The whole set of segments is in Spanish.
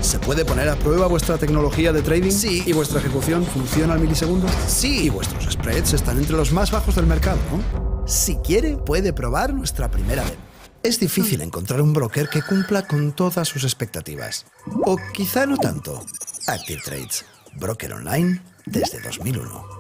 ¿Se puede poner a prueba vuestra tecnología de trading? Sí. ¿Y vuestra ejecución funciona al milisegundo? Sí. ¿Y vuestros spreads están entre los más bajos del mercado, no? Si quiere, puede probar nuestra primera demo. Es difícil encontrar un broker que cumpla con todas sus expectativas. O quizá no tanto. Active Trades, broker online desde 2001.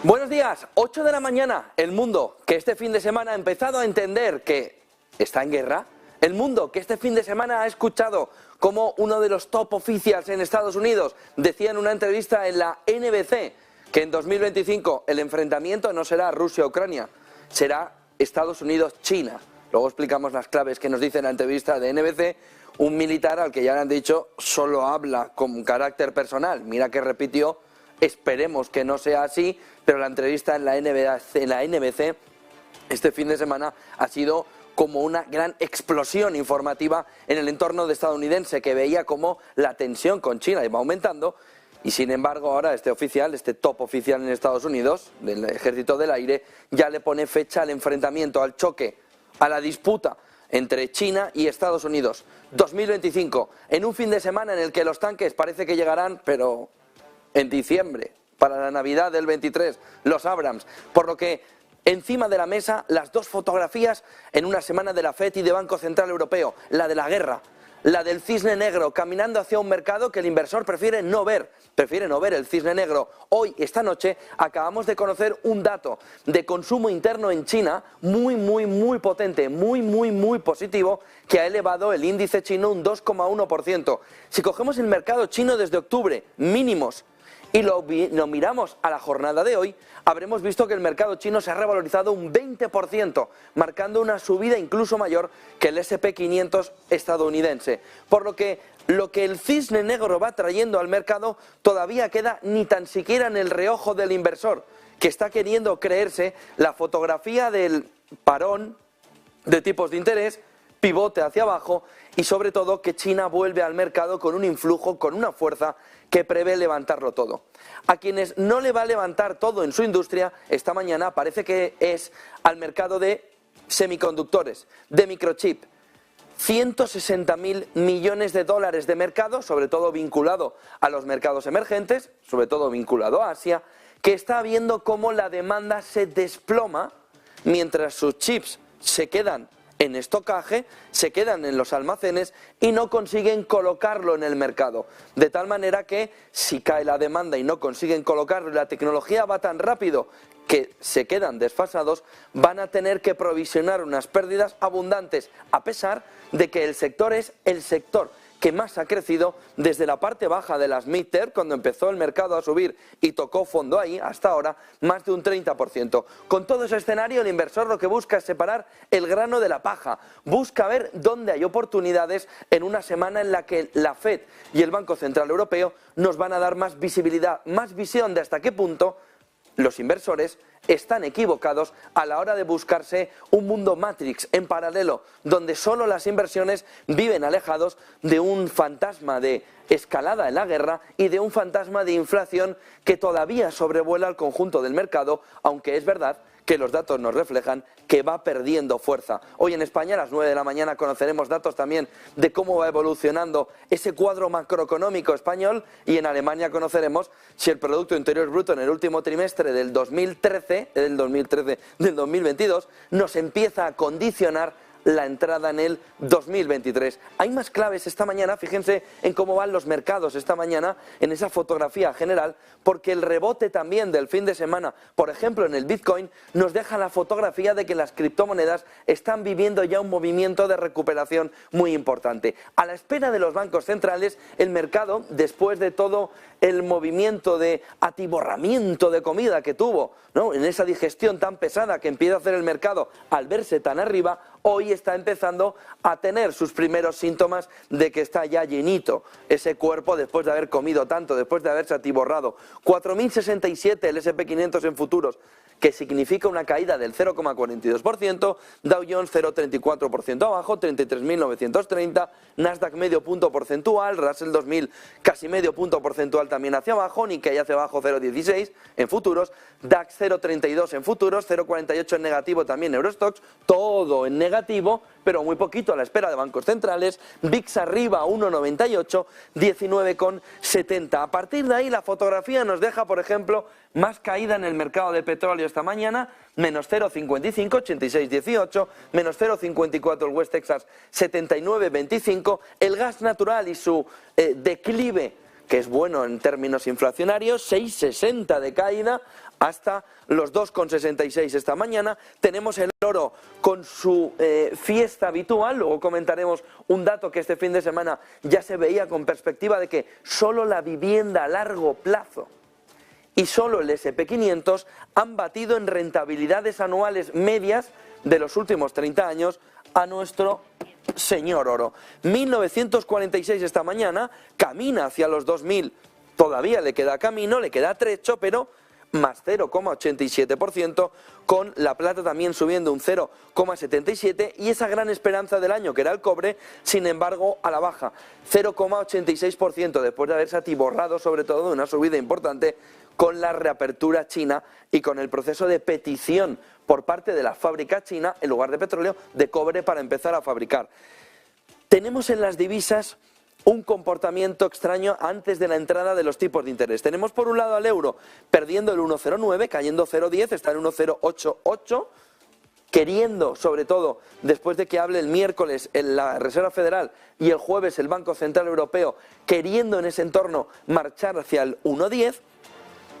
Buenos días, 8 de la mañana, el mundo que este fin de semana ha empezado a entender que está en guerra, el mundo que este fin de semana ha escuchado como uno de los top officials en Estados Unidos decía en una entrevista en la NBC que en 2025 el enfrentamiento no será Rusia-Ucrania, será Estados Unidos-China. Luego explicamos las claves que nos dice en la entrevista de NBC, un militar al que ya le han dicho solo habla con carácter personal, mira que repitió. Esperemos que no sea así, pero la entrevista en la NBC este fin de semana ha sido como una gran explosión informativa en el entorno estadounidense que veía como la tensión con China iba aumentando y sin embargo ahora este top oficial en Estados Unidos del Ejército del Aire ya le pone fecha al enfrentamiento, al choque, a la disputa entre China y Estados Unidos. 2025, en un fin de semana en el que los tanques parece que llegarán, pero en diciembre, para la Navidad del 23, los Abrams, por lo que encima de la mesa las dos fotografías en una semana de la FED y de Banco Central Europeo, la de la guerra, la del cisne negro caminando hacia un mercado que el inversor prefiere no ver el cisne negro. Hoy, esta noche, acabamos de conocer un dato de consumo interno en China muy potente, muy positivo, que ha elevado el índice chino un 2,1%. Si cogemos el mercado chino desde octubre, mínimos, y lo miramos a la jornada de hoy, habremos visto que el mercado chino se ha revalorizado un 20%, marcando una subida incluso mayor que el S&P 500 estadounidense. Por lo que el cisne negro va trayendo al mercado todavía queda ni tan siquiera en el reojo del inversor, que está queriendo creerse la fotografía del parón de tipos de interés, pivote hacia abajo y sobre todo que China vuelve al mercado con un influjo, con una fuerza que prevé levantarlo todo. A quienes no le va a levantar todo en su industria, esta mañana parece que es al mercado de semiconductores, de microchip. 160.000 millones de dólares de mercado, sobre todo vinculado a los mercados emergentes, sobre todo vinculado a Asia, que está viendo cómo la demanda se desploma mientras sus chips se quedan en estocaje, se quedan en los almacenes y no consiguen colocarlo en el mercado. De tal manera que si cae la demanda y no consiguen colocarlo y la tecnología va tan rápido que se quedan desfasados, van a tener que provisionar unas pérdidas abundantes, a pesar de que el sector es el sector que más ha crecido desde la parte baja de las mid-term, cuando empezó el mercado a subir y tocó fondo ahí, hasta ahora, más de un 30%. Con todo ese escenario, el inversor lo que busca es separar el grano de la paja, busca ver dónde hay oportunidades en una semana en la que la FED y el Banco Central Europeo nos van a dar más visibilidad, más visión de hasta qué punto los inversores están equivocados a la hora de buscarse un mundo Matrix en paralelo, donde solo las inversiones viven alejados de un fantasma de escalada en la guerra y de un fantasma de inflación que todavía sobrevuela el conjunto del mercado, aunque es verdad que los datos nos reflejan que va perdiendo fuerza. Hoy en España a las 9 de la mañana conoceremos datos también de cómo va evolucionando ese cuadro macroeconómico español y en Alemania conoceremos si el Producto Interior Bruto en el último trimestre del 2022 nos empieza a condicionar la entrada en el 2023. Hay más claves esta mañana, fíjense en cómo van los mercados esta mañana, en esa fotografía general, porque el rebote también del fin de semana, por ejemplo en el Bitcoin, nos deja la fotografía de que las criptomonedas están viviendo ya un movimiento de recuperación muy importante. A la espera de los bancos centrales, el mercado, después de todo el movimiento de atiborramiento de comida que tuvo, ¿no?, en esa digestión tan pesada que empieza a hacer el mercado al verse tan arriba, hoy está empezando a tener sus primeros síntomas de que está ya llenito ese cuerpo después de haber comido tanto, después de haberse atiborrado. 4.067 el S&P 500 en futuros, que significa una caída del 0,42%, Dow Jones 0,34% abajo, 33.930, Nasdaq medio punto porcentual, Russell 2000 casi medio punto porcentual también hacia abajo, Nikkei hacia abajo 0,16 en futuros, DAX 0,32 en futuros, 0,48 en negativo también Eurostoxx, todo en negativo, pero muy poquito a la espera de bancos centrales, VIX arriba 1,98, 19,70. A partir de ahí la fotografía nos deja, por ejemplo, más caída en el mercado de petróleo esta mañana, menos 0,55, 86,18, menos 0,54 el West Texas, 79,25, el gas natural y su declive, que es bueno en términos inflacionarios, 6,60 de caída hasta los 2,66 esta mañana. Tenemos el oro con su fiesta habitual, luego comentaremos un dato que este fin de semana ya se veía con perspectiva de que solo la vivienda a largo plazo y solo el SP500 han batido en rentabilidades anuales medias de los últimos 30 años a nuestro señor oro. 1946 esta mañana, camina hacia los 2000, todavía le queda camino, le queda trecho, pero más 0,87%, con la plata también subiendo un 0,77% y esa gran esperanza del año que era el cobre, sin embargo a la baja, 0,86% después de haberse atiborrado sobre todo de una subida importante con la reapertura china y con el proceso de petición por parte de la fábrica china, en lugar de petróleo, de cobre para empezar a fabricar. Tenemos en las divisas un comportamiento extraño antes de la entrada de los tipos de interés. Tenemos por un lado al euro perdiendo el 1,09, cayendo 0,10, está en 1,088, queriendo, sobre todo después de que hable el miércoles en la Reserva Federal y el jueves el Banco Central Europeo, queriendo en ese entorno marchar hacia el 1,10.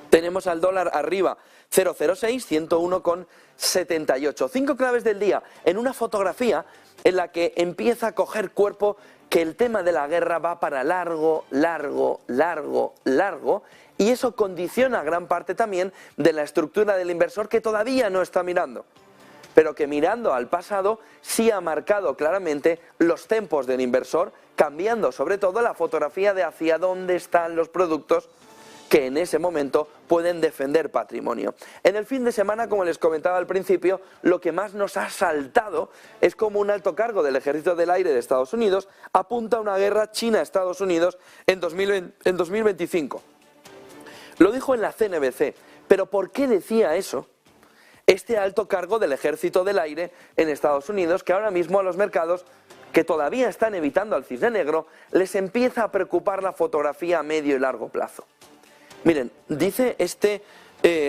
Tenemos al dólar arriba 0,06, 101,78. 5 claves del día en una fotografía en la que empieza a coger cuerpo que el tema de la guerra va para largo, largo, largo, largo, y eso condiciona gran parte también de la estructura del inversor que todavía no está mirando, pero que mirando al pasado sí ha marcado claramente los tempos del inversor, cambiando sobre todo la fotografía de hacia dónde están los productos que en ese momento pueden defender patrimonio. En el fin de semana, como les comentaba al principio, lo que más nos ha saltado es como un alto cargo del Ejército del Aire de Estados Unidos apunta a una guerra China-Estados Unidos en 2025. Lo dijo en la CNBC, pero ¿por qué decía eso este alto cargo del Ejército del Aire en Estados Unidos, que ahora mismo a los mercados que todavía están evitando al cisne negro les empieza a preocupar la fotografía a medio y largo plazo? Miren, dice este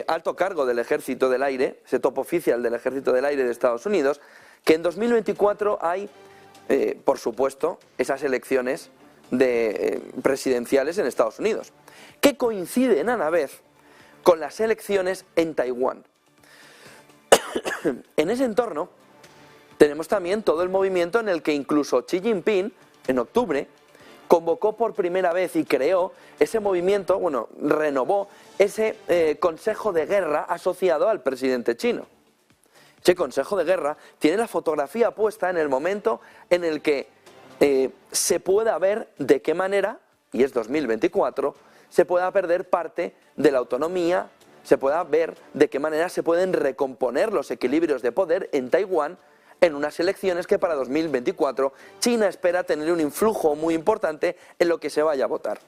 alto cargo del Ejército del Aire, ese top oficial del Ejército del Aire de Estados Unidos, que en 2024 hay, por supuesto, esas elecciones presidenciales en Estados Unidos, que coinciden a la vez con las elecciones en Taiwán. En ese entorno tenemos también todo el movimiento en el que incluso Xi Jinping, en octubre, convocó por primera vez y creó ese movimiento, bueno, renovó ese consejo de guerra asociado al presidente chino. Ese consejo de guerra tiene la fotografía puesta en el momento en el que se pueda ver de qué manera, y es 2024, se pueda perder parte de la autonomía, se pueda ver de qué manera se pueden recomponer los equilibrios de poder en Taiwán en unas elecciones que para 2024 China espera tener un influjo muy importante en lo que se vaya a votar.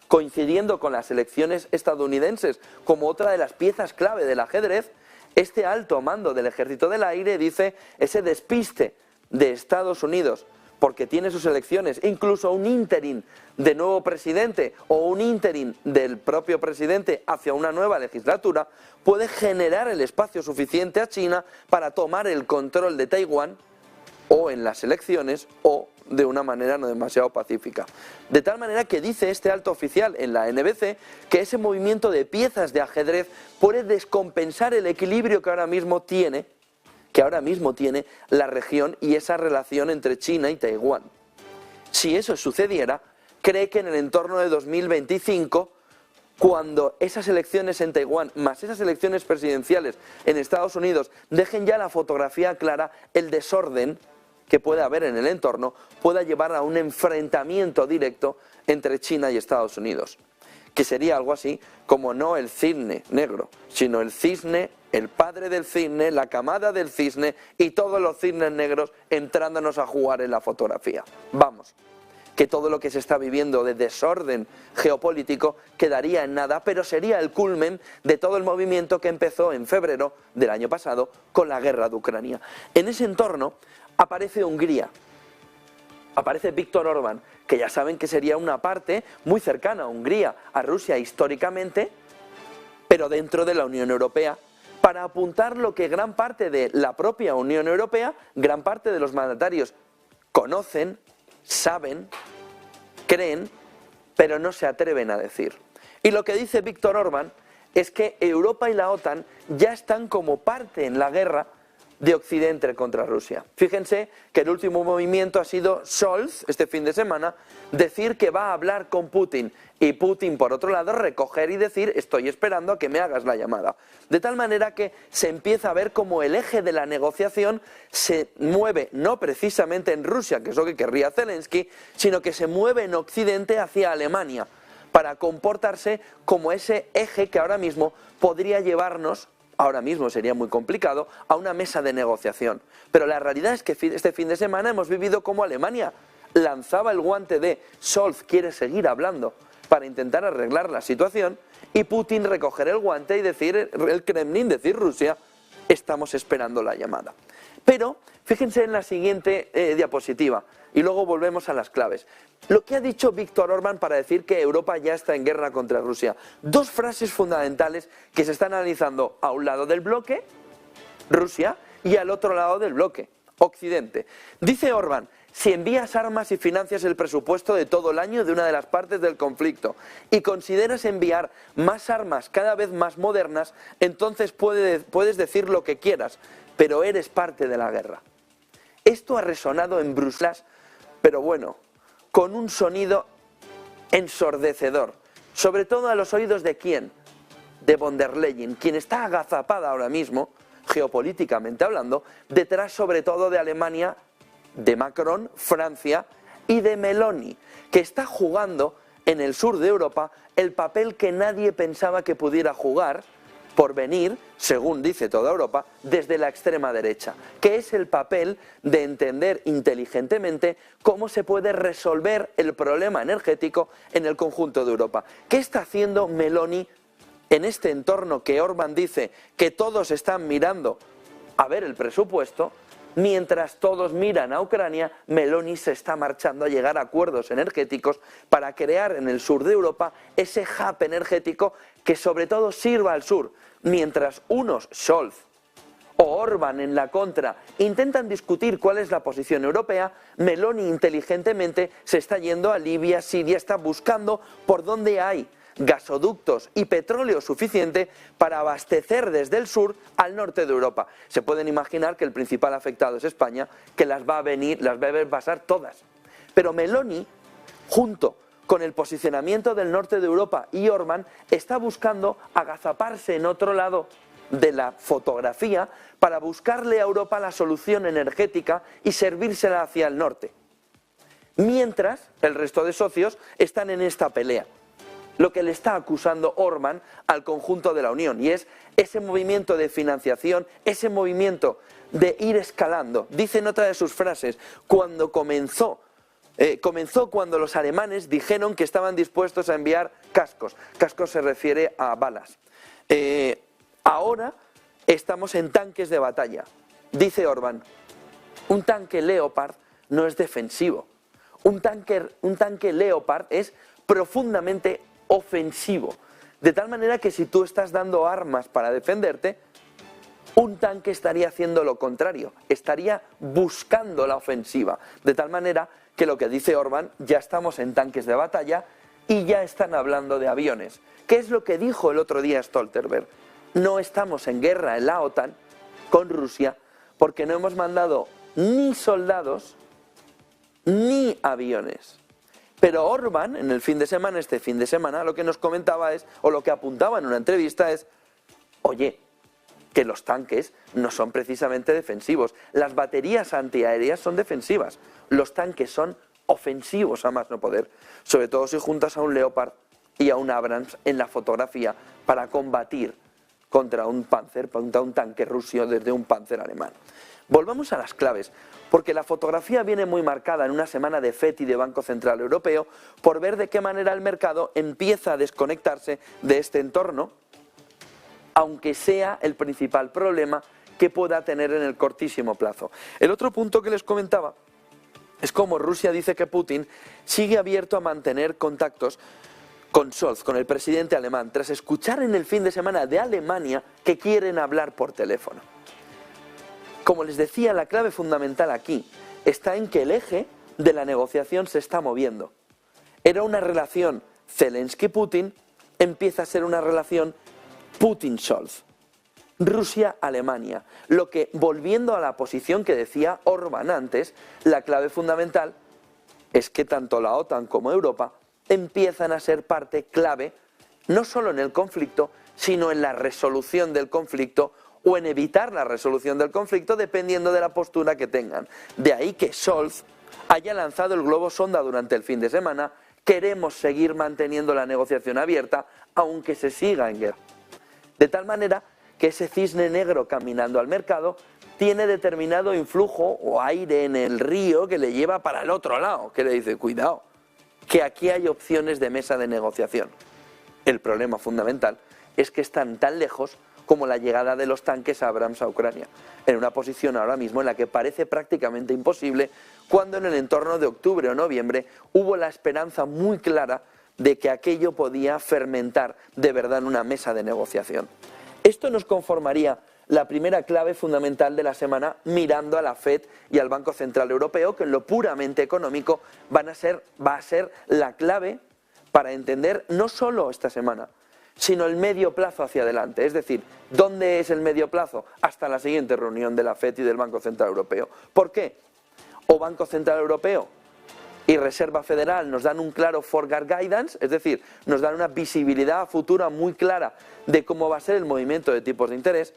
Coincidiendo con las elecciones estadounidenses como otra de las piezas clave del ajedrez, este alto mando del Ejército del Aire dice ese despiste de Estados Unidos porque tiene sus elecciones, incluso un ínterin de nuevo presidente o un ínterin del propio presidente hacia una nueva legislatura, puede generar el espacio suficiente a China para tomar el control de Taiwán o en las elecciones o de una manera no demasiado pacífica. De tal manera que dice este alto oficial en la NBC que ese movimiento de piezas de ajedrez puede descompensar el equilibrio que ahora mismo tiene la región y esa relación entre China y Taiwán. Si eso sucediera, cree que en el entorno de 2025, cuando esas elecciones en Taiwán, más esas elecciones presidenciales en Estados Unidos, dejen ya la fotografía clara, el desorden que puede haber en el entorno pueda llevar a un enfrentamiento directo entre China y Estados Unidos. que sería algo así como no el cisne negro, sino el cisne, el padre del cisne, la camada del cisne y todos los cisnes negros entrándonos a jugar en la fotografía. Vamos, que todo lo que se está viviendo de desorden geopolítico quedaría en nada, pero sería el culmen de todo el movimiento que empezó en febrero del año pasado con la guerra de Ucrania. En ese entorno aparece Hungría, aparece Viktor Orbán, que ya saben que sería una parte muy cercana a Hungría, a Rusia históricamente, pero dentro de la Unión Europea, para apuntar lo que gran parte de la propia Unión Europea, gran parte de los mandatarios conocen, saben, creen, pero no se atreven a decir. Y lo que dice Viktor Orbán es que Europa y la OTAN ya están como parte en la guerra de Occidente contra Rusia. Fíjense que el último movimiento ha sido Scholz, este fin de semana, decir que va a hablar con Putin y Putin, por otro lado, recoger y decir estoy esperando a que me hagas la llamada. De tal manera que se empieza a ver como el eje de la negociación se mueve no precisamente en Rusia, que es lo que querría Zelensky, sino que se mueve en Occidente hacia Alemania, para comportarse como ese eje que ahora mismo podría llevarnos, ahora mismo sería muy complicado, a una mesa de negociación. Pero la realidad es que este fin de semana hemos vivido como Alemania lanzaba el guante de Scholz quiere seguir hablando para intentar arreglar la situación y Putin recoger el guante y decir, el Kremlin, decir Rusia, estamos esperando la llamada. Pero fíjense en la siguiente diapositiva y luego volvemos a las claves. Lo que ha dicho Viktor Orbán para decir que Europa ya está en guerra contra Rusia. Dos frases fundamentales que se están analizando a un lado del bloque, Rusia, y al otro lado del bloque, Occidente. Dice Orbán, si envías armas y financias el presupuesto de todo el año de una de las partes del conflicto y consideras enviar más armas cada vez más modernas, entonces puedes decir lo que quieras, pero eres parte de la guerra. Esto ha resonado en Bruselas, pero bueno, con un sonido ensordecedor, sobre todo a los oídos de ¿quién? De von der Leyen, quien está agazapada ahora mismo, geopolíticamente hablando, detrás sobre todo de Alemania, de Macron, Francia y de Meloni, que está jugando en el sur de Europa el papel que nadie pensaba que pudiera jugar por venir, según dice toda Europa, desde la extrema derecha, que es el papel de entender inteligentemente cómo se puede resolver el problema energético en el conjunto de Europa. ¿Qué está haciendo Meloni en este entorno que Orbán dice que todos están mirando a ver el presupuesto? Mientras todos miran a Ucrania, Meloni se está marchando a llegar a acuerdos energéticos para crear en el sur de Europa ese hub energético que sobre todo sirva al sur. Mientras unos, Scholz o Orbán en la contra, intentan discutir cuál es la posición europea, Meloni inteligentemente se está yendo a Libia, Siria, está buscando por dónde hay gasoductos y petróleo suficiente para abastecer desde el sur al norte de Europa. Se pueden imaginar que el principal afectado es España, que las va a ver pasar todas. Pero Meloni, junto con el posicionamiento del norte de Europa y Orbán, está buscando agazaparse en otro lado de la fotografía para buscarle a Europa la solución energética y servírsela hacia el norte. Mientras el resto de socios están en esta pelea. Lo que le está acusando Orbán al conjunto de la Unión, y es ese movimiento de financiación, ese movimiento de ir escalando. Dice en otra de sus frases, cuando comenzó cuando los alemanes dijeron que estaban dispuestos a enviar cascos. Cascos se refiere a balas. Ahora estamos en tanques de batalla. Dice Orbán, un tanque Leopard no es defensivo. Un tanque Leopard es profundamente ofensivo, de tal manera que si tú estás dando armas para defenderte, un tanque estaría haciendo lo contrario, estaría buscando la ofensiva, de tal manera que lo que dice Orbán, ya estamos en tanques de batalla y ya están hablando de aviones. ¿Qué es lo que dijo el otro día Stoltenberg? No estamos en guerra en la OTAN con Rusia porque no hemos mandado ni soldados ni aviones. Pero Orbán, en el este fin de semana, lo que nos comentaba es, o lo que apuntaba en una entrevista es, oye, que los tanques no son precisamente defensivos. Las baterías antiaéreas son defensivas. Los tanques son ofensivos a más no poder. Sobre todo si juntas a un Leopard y a un Abrams en la fotografía para combatir contra un Panzer, contra un tanque ruso desde un Panzer alemán. Volvamos a las claves, porque la fotografía viene muy marcada en una semana de FED y de Banco Central Europeo por ver de qué manera el mercado empieza a desconectarse de este entorno, aunque sea el principal problema que pueda tener en el cortísimo plazo. El otro punto que les comentaba es cómo Rusia dice que Putin sigue abierto a mantener contactos con Scholz, con el presidente alemán, tras escuchar en el fin de semana de Alemania que quieren hablar por teléfono. Como les decía, la clave fundamental aquí está en que el eje de la negociación se está moviendo. Era una relación Zelensky-Putin, empieza a ser una relación Putin-Scholz. Rusia-Alemania. Lo que, volviendo a la posición que decía Orbán antes, la clave fundamental es que tanto la OTAN como Europa empiezan a ser parte clave, no solo en el conflicto, sino en la resolución del conflicto o en evitar la resolución del conflicto, dependiendo de la postura que tengan. De ahí que Scholz haya lanzado el globo sonda durante el fin de semana: queremos seguir manteniendo la negociación abierta, aunque se siga en guerra. De tal manera que ese cisne negro caminando al mercado tiene determinado influjo o aire en el río que le lleva para el otro lado, que le dice: cuidado, que aquí hay opciones de mesa de negociación. El problema fundamental es que están tan lejos como la llegada de los tanques Abrams a Ucrania, en una posición ahora mismo en la que parece prácticamente imposible, cuando en el entorno de octubre o noviembre hubo la esperanza muy clara de que aquello podía fermentar de verdad en una mesa de negociación. Esto nos conformaría la primera clave fundamental de la semana, mirando a la FED y al Banco Central Europeo, que en lo puramente económico va a ser la clave para entender no solo esta semana, sino el medio plazo hacia adelante. Es decir, ¿dónde es el medio plazo? Hasta la siguiente reunión de la FED y del Banco Central Europeo. ¿Por qué? O Banco Central Europeo y Reserva Federal nos dan un claro forward guidance, es decir, nos dan una visibilidad futura muy clara de cómo va a ser el movimiento de tipos de interés,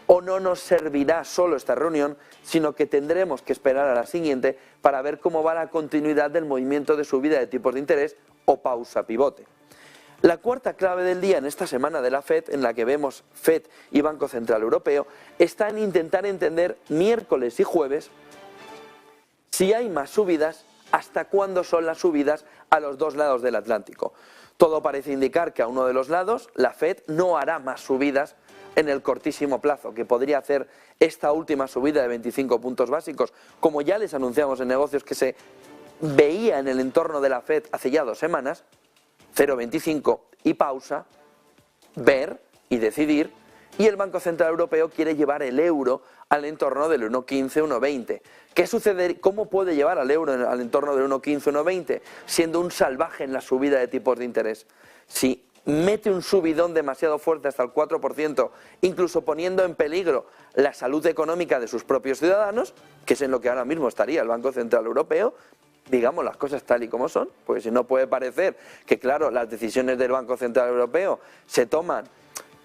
o no nos servirá solo esta reunión, sino que tendremos que esperar a la siguiente para ver cómo va la continuidad del movimiento de subida de tipos de interés o pausa pivote. La cuarta clave del día en esta semana de la FED, en la que vemos FED y Banco Central Europeo, está en intentar entender miércoles y jueves si hay más subidas, hasta cuándo son las subidas a los dos lados del Atlántico. Todo parece indicar que a uno de los lados la FED no hará más subidas en el cortísimo plazo, que podría hacer esta última subida de 25 puntos básicos, como ya les anunciamos en negocios que se veía en el entorno de la FED hace ya 2 semanas, 0,25 y pausa, ver y decidir, y el Banco Central Europeo quiere llevar el euro al entorno del 1,15, 1,20. ¿Qué sucede? ¿Cómo puede llevar al euro al entorno del 1,15, 1,20? Siendo un salvaje en la subida de tipos de interés. Si mete un subidón demasiado fuerte hasta el 4%, incluso poniendo en peligro la salud económica de sus propios ciudadanos, que es en lo que ahora mismo estaría el Banco Central Europeo, digamos las cosas tal y como son, porque si no puede parecer que, claro, las decisiones del Banco Central Europeo se toman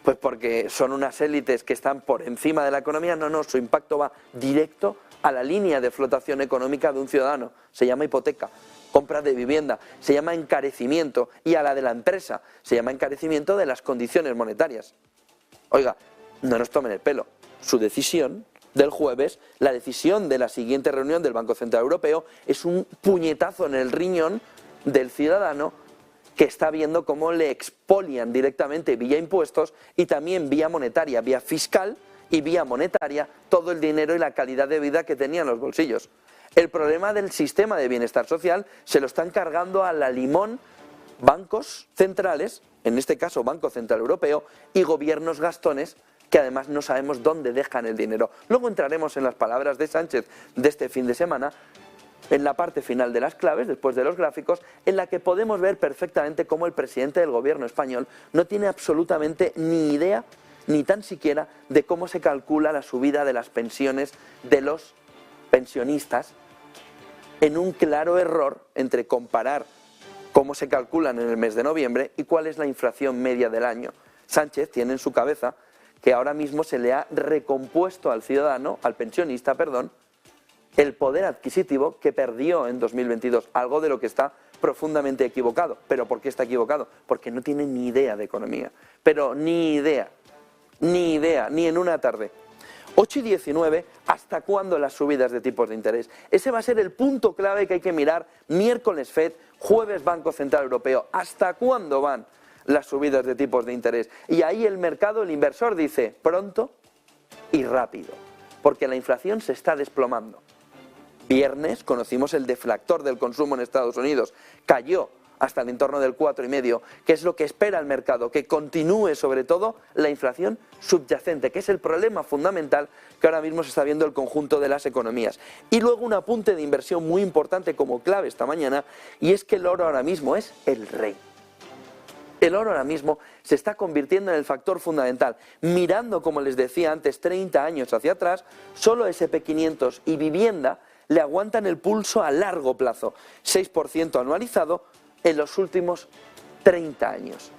pues porque son unas élites que están por encima de la economía. No, su impacto va directo a la línea de flotación económica de un ciudadano. Se llama hipoteca, compra de vivienda, se llama encarecimiento, y a la de la empresa se llama encarecimiento de las condiciones monetarias. Oiga, no nos tomen el pelo. Su decisión del jueves, la decisión de la siguiente reunión del Banco Central Europeo, es un puñetazo en el riñón del ciudadano que está viendo cómo le expolian directamente vía impuestos y también vía monetaria, vía fiscal y vía monetaria, todo el dinero y la calidad de vida que tenía en los bolsillos. El problema del sistema de bienestar social se lo están cargando a la limón bancos centrales, en este caso Banco Central Europeo, y gobiernos gastones, que además no sabemos dónde dejan el dinero. Luego entraremos en las palabras de Sánchez de este fin de semana, en la parte final de las claves, después de los gráficos, en la que podemos ver perfectamente cómo el presidente del gobierno español no tiene absolutamente ni idea, ni tan siquiera, de cómo se calcula la subida de las pensiones de los pensionistas, en un claro error entre comparar cómo se calculan en el mes de noviembre y cuál es la inflación media del año. Sánchez tiene en su cabeza que ahora mismo se le ha recompuesto al ciudadano, al pensionista, perdón, el poder adquisitivo que perdió en 2022, algo de lo que está profundamente equivocado. ¿Pero por qué está equivocado? Porque no tiene ni idea de economía. Pero ni idea, ni en una tarde. 8:19, ¿hasta cuándo las subidas de tipos de interés? Ese va a ser el punto clave que hay que mirar. Miércoles FED, jueves Banco Central Europeo. ¿Hasta cuándo van las subidas de tipos de interés? Y ahí el mercado, el inversor dice pronto y rápido, porque la inflación se está desplomando. Viernes conocimos el deflactor del consumo en Estados Unidos, cayó hasta el entorno del 4,5, que es lo que espera el mercado, que continúe sobre todo la inflación subyacente, que es el problema fundamental que ahora mismo se está viendo el conjunto de las economías. Y luego un apunte de inversión muy importante como clave esta mañana, y es que el oro ahora mismo es el rey. El oro ahora mismo se está convirtiendo en el factor fundamental. Mirando, como les decía antes, 30 años hacia atrás, solo S&P 500 y vivienda le aguantan el pulso a largo plazo, 6% anualizado en los últimos 30 años.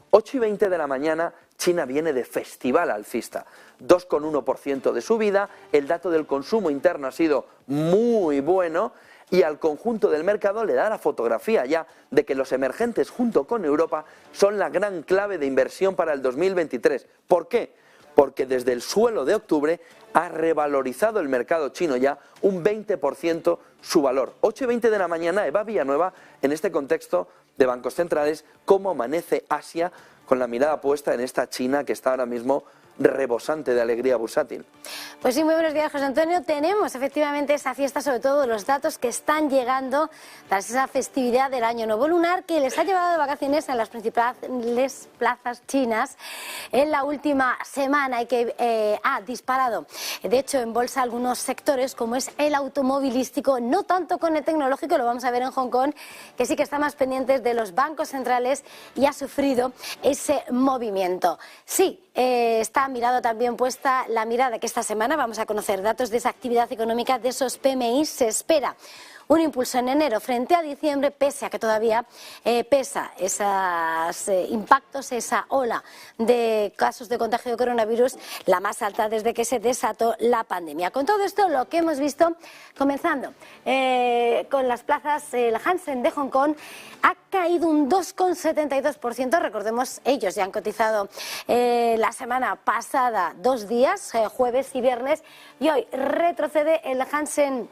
8:20 de la mañana, China viene de festival alcista, 2,1% de subida, el dato del consumo interno ha sido muy bueno y al conjunto del mercado le da la fotografía ya de que los emergentes junto con Europa son la gran clave de inversión para el 2023. ¿Por qué? Porque desde el suelo de octubre ha revalorizado el mercado chino ya un 20% su valor. 8:20 de la mañana, Eva Villanueva, en este contexto de bancos centrales, cómo amanece Asia con la mirada puesta en esta China que está ahora mismo rebosante de alegría bursátil. Pues sí, muy buenos días, José Antonio. Tenemos efectivamente esa fiesta, sobre todo los datos que están llegando tras esa festividad del Año Nuevo Lunar que les ha llevado de vacaciones en las principales plazas chinas en la última semana y que ha disparado, de hecho, en bolsa algunos sectores como es el automovilístico, no tanto con el tecnológico, lo vamos a ver en Hong Kong, que sí que está más pendientes de los bancos centrales y ha sufrido ese movimiento. Sí, está mirado también puesta la mirada que esta semana vamos a conocer datos de esa actividad económica, de esos PMI. Se espera un impulso en enero frente a diciembre, pese a que todavía pesa esos impactos, esa ola de casos de contagio de coronavirus, la más alta desde que se desató la pandemia. Con todo esto, lo que hemos visto, comenzando con las plazas, el Hansen de Hong Kong ha caído un 2,72%. Recordemos, ellos ya han cotizado la semana pasada 2 días, jueves y viernes, y hoy retrocede el Hansen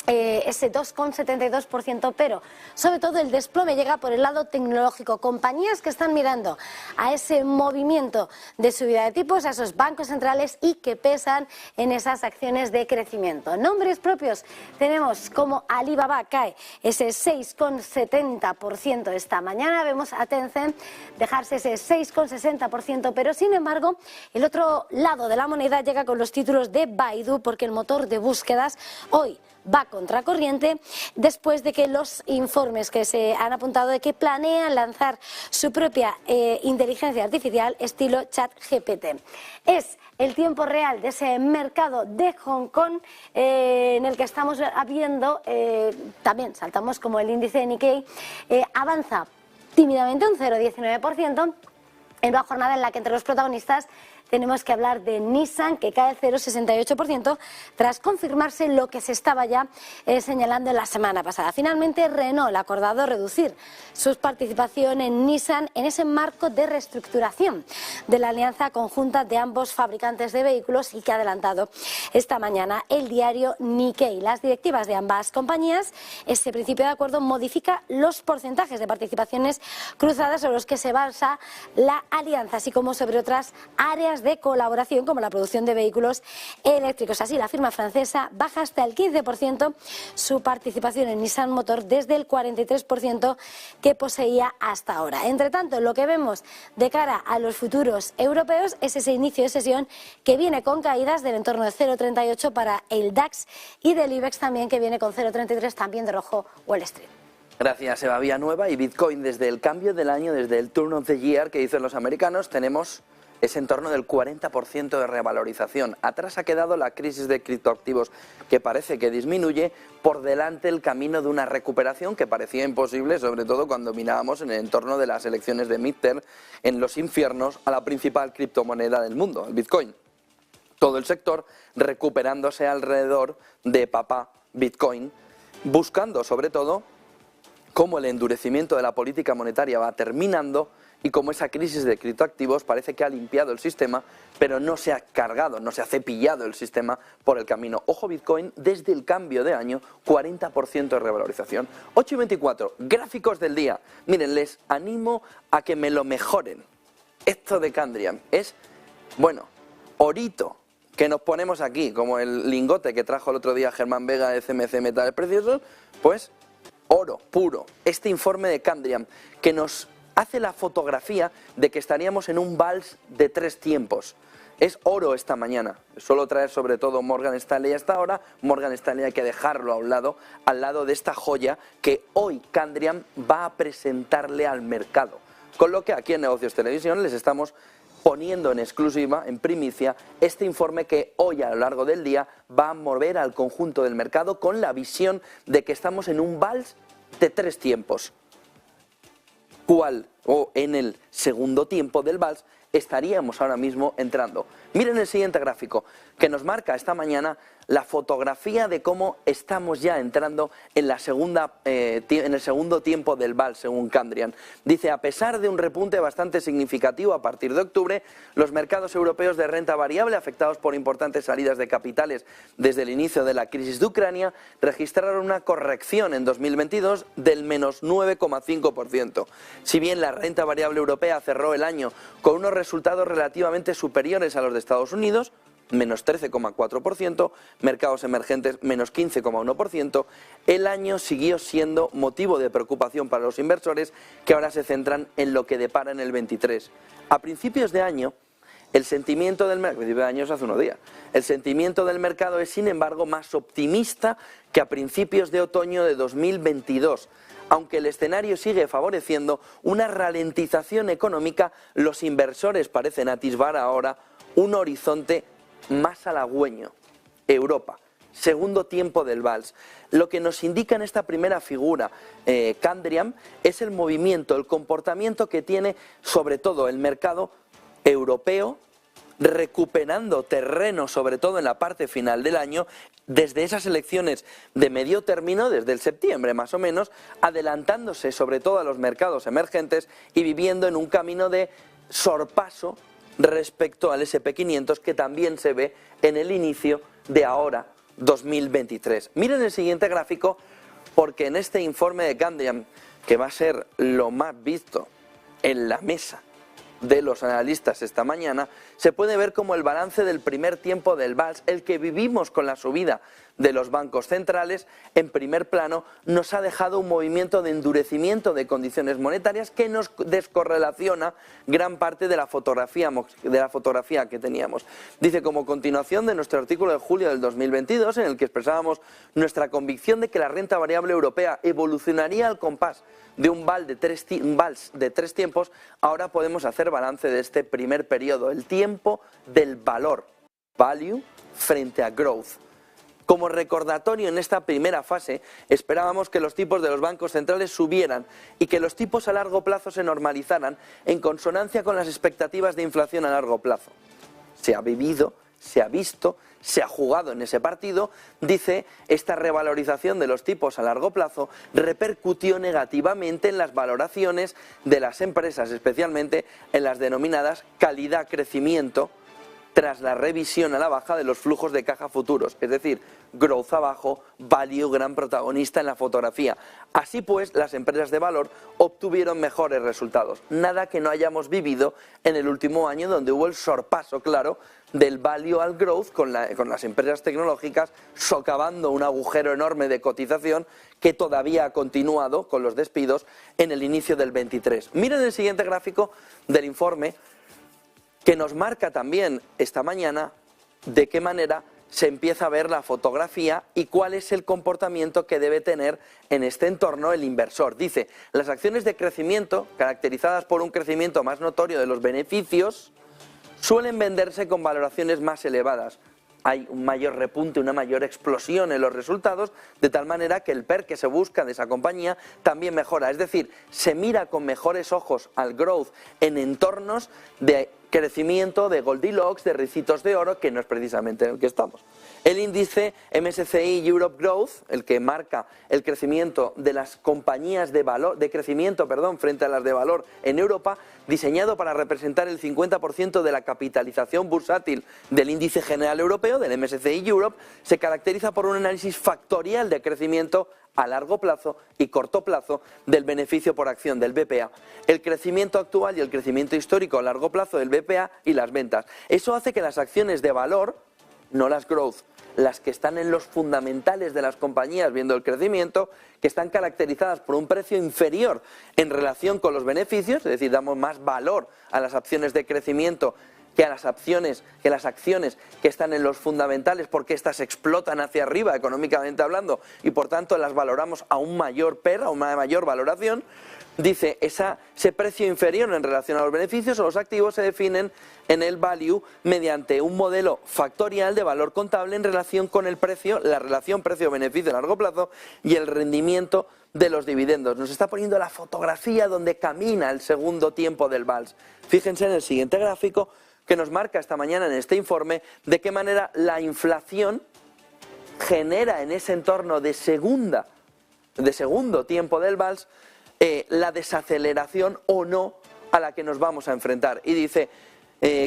ese 2,72%, pero sobre todo el desplome llega por el lado tecnológico. Compañías que están mirando a ese movimiento de subida de tipos, a esos bancos centrales y que pesan en esas acciones de crecimiento. Nombres propios tenemos como Alibaba, cae ese 6,70% esta mañana. Vemos a Tencent dejarse ese 6,60%, pero sin embargo el otro lado de la moneda llega con los títulos de Baidu, porque el motor de búsquedas hoy va contracorriente después de que los informes que se han apuntado de que planean lanzar su propia inteligencia artificial estilo ChatGPT. Es el tiempo real de ese mercado de Hong Kong en el que estamos viendo, también saltamos como el índice de Nikkei, avanza tímidamente un 0,19% en una jornada en la que entre los protagonistas tenemos que hablar de Nissan, que cae el 0,68% tras confirmarse lo que se estaba ya señalando en la semana pasada. Finalmente, Renault ha acordado reducir su participación en Nissan en ese marco de reestructuración de la alianza conjunta de ambos fabricantes de vehículos y que ha adelantado esta mañana el diario Nikkei. Las directivas de ambas compañías, ese principio de acuerdo modifica los porcentajes de participaciones cruzadas sobre los que se basa la alianza, así como sobre otras áreas de colaboración como la producción de vehículos eléctricos. Así, la firma francesa baja hasta el 15% su participación en Nissan Motor desde el 43% que poseía hasta ahora. Entre tanto, lo que vemos de cara a los futuros europeos es ese inicio de sesión que viene con caídas del entorno de 0,38 para el DAX y del IBEX también, que viene con 0,33 también de rojo Wall Street. Gracias, Eva Villanueva. Y Bitcoin, desde el cambio del año, desde el turn of the year que dicen los americanos, tenemos ese entorno del 40% de revalorización. Atrás ha quedado la crisis de criptoactivos, que parece que disminuye, por delante el camino de una recuperación que parecía imposible, sobre todo cuando mirábamos en el entorno de las elecciones de midterm en los infiernos a la principal criptomoneda del mundo, el Bitcoin. Todo el sector recuperándose alrededor de papá Bitcoin, buscando sobre todo cómo el endurecimiento de la política monetaria va terminando y cómo esa crisis de criptoactivos parece que ha limpiado el sistema, pero no se ha cargado, no se ha cepillado el sistema por el camino. Ojo Bitcoin, desde el cambio de año, 40% de revalorización. 8:24, gráficos del día. Miren, les animo a que me lo mejoren. Esto de Candriam es, bueno, orito que nos ponemos aquí, como el lingote que trajo el otro día Germán Vega de CMC Metales Preciosos, pues oro puro. Este informe de Candriam que nos hace la fotografía de que estaríamos en un vals de 3 tiempos. Es oro esta mañana. Suelo traer sobre todo Morgan Stanley hasta ahora. Morgan Stanley hay que dejarlo a un lado, al lado de esta joya que hoy Candriam va a presentarle al mercado. Con lo que aquí en Negocios Televisión les estamos poniendo en exclusiva, en primicia, este informe que hoy a lo largo del día va a mover al conjunto del mercado con la visión de que estamos en un vals de 3 tiempos. ¿Cuál? O en el segundo tiempo del vals estaríamos ahora mismo entrando. Miren el siguiente gráfico que nos marca esta mañana la fotografía de cómo estamos ya entrando en el segundo tiempo del vals, según Candriam. Dice, a pesar de un repunte bastante significativo a partir de octubre, los mercados europeos de renta variable, afectados por importantes salidas de capitales desde el inicio de la crisis de Ucrania, registraron una corrección en 2022 del menos 9,5%. Si bien la renta variable europea cerró el año con unos resultados relativamente superiores a los de Estados Unidos, menos 13,4%, mercados emergentes menos 15,1%, el año siguió siendo motivo de preocupación para los inversores que ahora se centran en lo que depara en el 23. A principios de año, el sentimiento del mercado, principios de año es hace unos días, el sentimiento del mercado es sin embargo más optimista que a principios de otoño de 2022. Aunque el escenario sigue favoreciendo una ralentización económica, los inversores parecen atisbar ahora un horizonte más halagüeño. Europa, segundo tiempo del vals. Lo que nos indica en esta primera figura Candriam es el movimiento, el comportamiento que tiene sobre todo el mercado europeo, recuperando terreno sobre todo en la parte final del año, desde esas elecciones de medio término, desde el septiembre más o menos, adelantándose sobre todo a los mercados emergentes y viviendo en un camino de sorpaso respecto al SP500 que también se ve en el inicio de ahora 2023. Miren el siguiente gráfico porque en este informe de Candriam, que va a ser lo más visto en la mesa de los analistas esta mañana, se puede ver como el balance del primer tiempo del vals, el que vivimos con la subida de los bancos centrales, en primer plano, nos ha dejado un movimiento de endurecimiento de condiciones monetarias que nos descorrelaciona gran parte de la fotografía que teníamos. Dice, como continuación de nuestro artículo de julio del 2022, en el que expresábamos nuestra convicción de que la renta variable europea evolucionaría al compás de un vals de tres tiempos, ahora podemos hacer balance de este primer periodo, el tiempo del valor, value, frente a growth. Como recordatorio en esta primera fase, esperábamos que los tipos de los bancos centrales subieran y que los tipos a largo plazo se normalizaran en consonancia con las expectativas de inflación a largo plazo. Se ha vivido, se ha visto, se ha jugado en ese partido. Dice, esta revalorización de los tipos a largo plazo repercutió negativamente en las valoraciones de las empresas, especialmente en las denominadas calidad-crecimiento, tras la revisión a la baja de los flujos de caja futuros, es decir, growth abajo, value gran protagonista en la fotografía. Así pues, las empresas de valor obtuvieron mejores resultados, nada que no hayamos vivido en el último año, donde hubo el sorpaso claro del value al growth con las empresas tecnológicas socavando un agujero enorme de cotización que todavía ha continuado con los despidos en el inicio del 23. Miren el siguiente gráfico del informe, que nos marca también esta mañana de qué manera se empieza a ver la fotografía y cuál es el comportamiento que debe tener en este entorno el inversor. Dice, las acciones de crecimiento, caracterizadas por un crecimiento más notorio de los beneficios, suelen venderse con valoraciones más elevadas. Hay un mayor repunte, una mayor explosión en los resultados, de tal manera que el PER que se busca de esa compañía también mejora. Es decir, se mira con mejores ojos al growth en entornos de crecimiento de Goldilocks, de ricitos de oro, que no es precisamente en el que estamos. El índice MSCI Europe Growth, el que marca el crecimiento de las compañías de valor, frente a las de valor en Europa, diseñado para representar el 50% de la capitalización bursátil del índice general europeo, del MSCI Europe, se caracteriza por un análisis factorial de crecimiento a largo plazo y corto plazo del beneficio por acción del BPA, el crecimiento actual y el crecimiento histórico a largo plazo del BPA y las ventas. Eso hace que las acciones de valor, no las growth, las que están en los fundamentales de las compañías viendo el crecimiento, que están caracterizadas por un precio inferior en relación con los beneficios, es decir, damos más valor a las acciones de crecimiento que a las acciones que están en los fundamentales, porque estas explotan hacia arriba económicamente hablando y por tanto las valoramos a un mayor PER, a una mayor valoración. Dice, ese precio inferior en relación a los beneficios o los activos se definen en el value mediante un modelo factorial de valor contable en relación con el precio, la relación precio-beneficio a largo plazo y el rendimiento de los dividendos. Nos está poniendo la fotografía donde camina el segundo tiempo del vals. Fíjense en el siguiente gráfico que nos marca esta mañana en este informe de qué manera la inflación genera en ese entorno de segundo tiempo del vals la desaceleración o no a la que nos vamos a enfrentar. Y dice,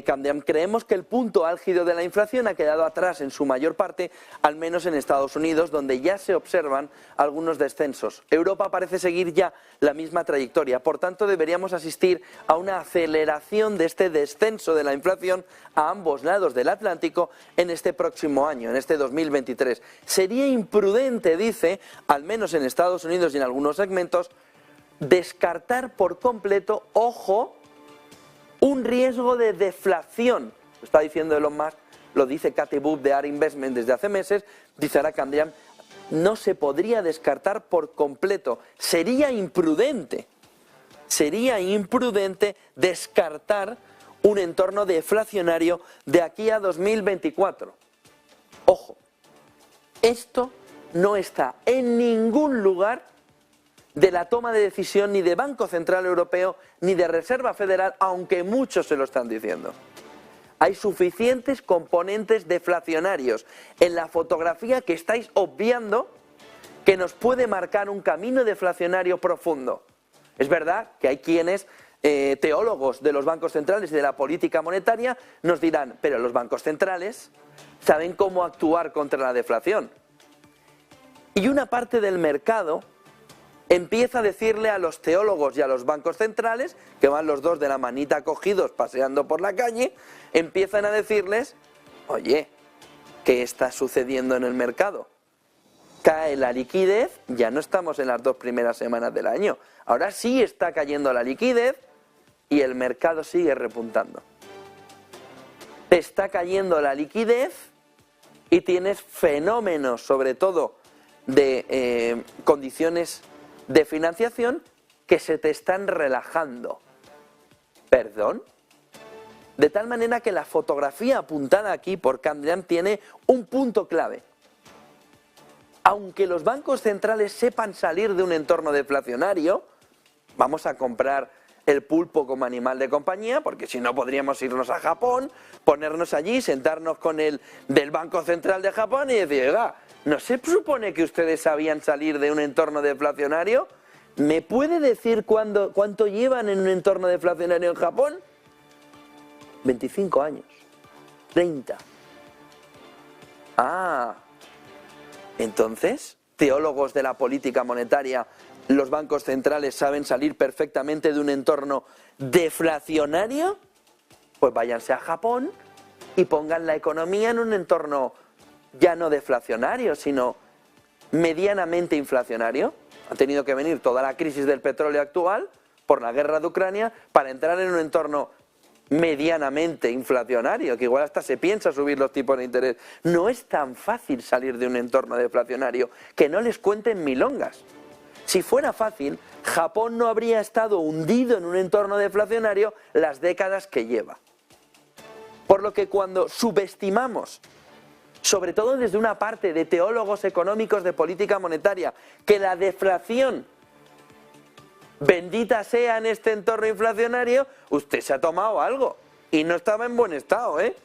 Camden, creemos que el punto álgido de la inflación ha quedado atrás en su mayor parte, al menos en Estados Unidos, donde ya se observan algunos descensos. Europa parece seguir ya la misma trayectoria, por tanto deberíamos asistir a una aceleración de este descenso de la inflación a ambos lados del Atlántico en este próximo año, en este 2023. Sería imprudente, dice, al menos en Estados Unidos y en algunos segmentos, descartar por completo, ojo, un riesgo de deflación. Lo está diciendo Elon Musk, lo dice Cathie Wood de ARK Investment desde hace meses, dice Ara Cambiam, no se podría descartar por completo. Sería imprudente descartar un entorno deflacionario de aquí a 2024. Ojo, esto no está en ningún lugar de la toma de decisión ni de Banco Central Europeo ni de Reserva Federal, aunque muchos se lo están diciendo. Hay suficientes componentes deflacionarios en la fotografía que estáis obviando que nos puede marcar un camino deflacionario profundo. Es verdad que hay quienes, teólogos de los bancos centrales y de la política monetaria, nos dirán, pero los bancos centrales saben cómo actuar contra la deflación. Y una parte del mercado empieza a decirle a los teólogos y a los bancos centrales, que van los dos de la manita cogidos paseando por la calle, empiezan a decirles, oye, ¿qué está sucediendo en el mercado? Cae la liquidez, ya no estamos en las 2 primeras semanas del año, ahora sí está cayendo la liquidez y el mercado sigue repuntando. Está cayendo la liquidez y tienes fenómenos, sobre todo de condiciones de financiación, que se te están relajando. ¿Perdón? De tal manera que la fotografía apuntada aquí por Camden tiene un punto clave. Aunque los bancos centrales sepan salir de un entorno deflacionario, vamos a comprar el pulpo como animal de compañía, porque si no podríamos irnos a Japón, ponernos allí, sentarnos con el del Banco Central de Japón y decir, oiga, ¿no se supone que ustedes sabían salir de un entorno deflacionario? ¿Me puede decir cuánto llevan en un entorno deflacionario en Japón? 25 años, 30. Ah, entonces, teólogos de la política monetaria, los bancos centrales saben salir perfectamente de un entorno deflacionario, pues váyanse a Japón y pongan la economía en un entorno ya no deflacionario, sino medianamente inflacionario. Ha tenido que venir toda la crisis del petróleo actual por la guerra de Ucrania para entrar en un entorno medianamente inflacionario, que igual hasta se piensa subir los tipos de interés. No es tan fácil salir de un entorno deflacionario, que no les cuenten milongas. Si fuera fácil, Japón no habría estado hundido en un entorno deflacionario las décadas que lleva. Por lo que cuando subestimamos, sobre todo desde una parte de teólogos económicos de política monetaria, que la deflación bendita sea en este entorno inflacionario, usted se ha tomado algo y no estaba en buen estado, ¿eh?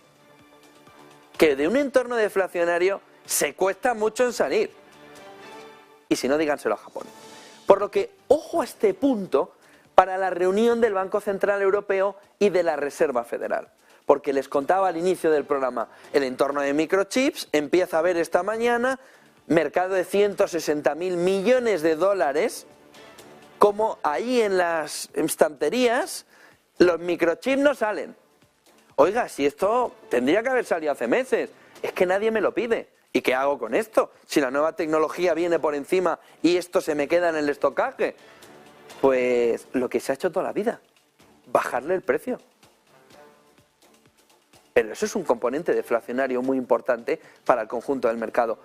Que de un entorno deflacionario se cuesta mucho en salir. Y si no, díganselo a Japón. Por lo que, ojo a este punto para la reunión del Banco Central Europeo y de la Reserva Federal. Porque les contaba al inicio del programa, el entorno de microchips empieza a ver esta mañana mercado de 160.000 millones de dólares, como ahí en las estanterías los microchips no salen. Oiga, si esto tendría que haber salido hace meses, es que nadie me lo pide. ¿Y qué hago con esto? Si la nueva tecnología viene por encima y esto se me queda en el estocaje. Pues lo que se ha hecho toda la vida, bajarle el precio. Pero eso es un componente deflacionario muy importante para el conjunto del mercado.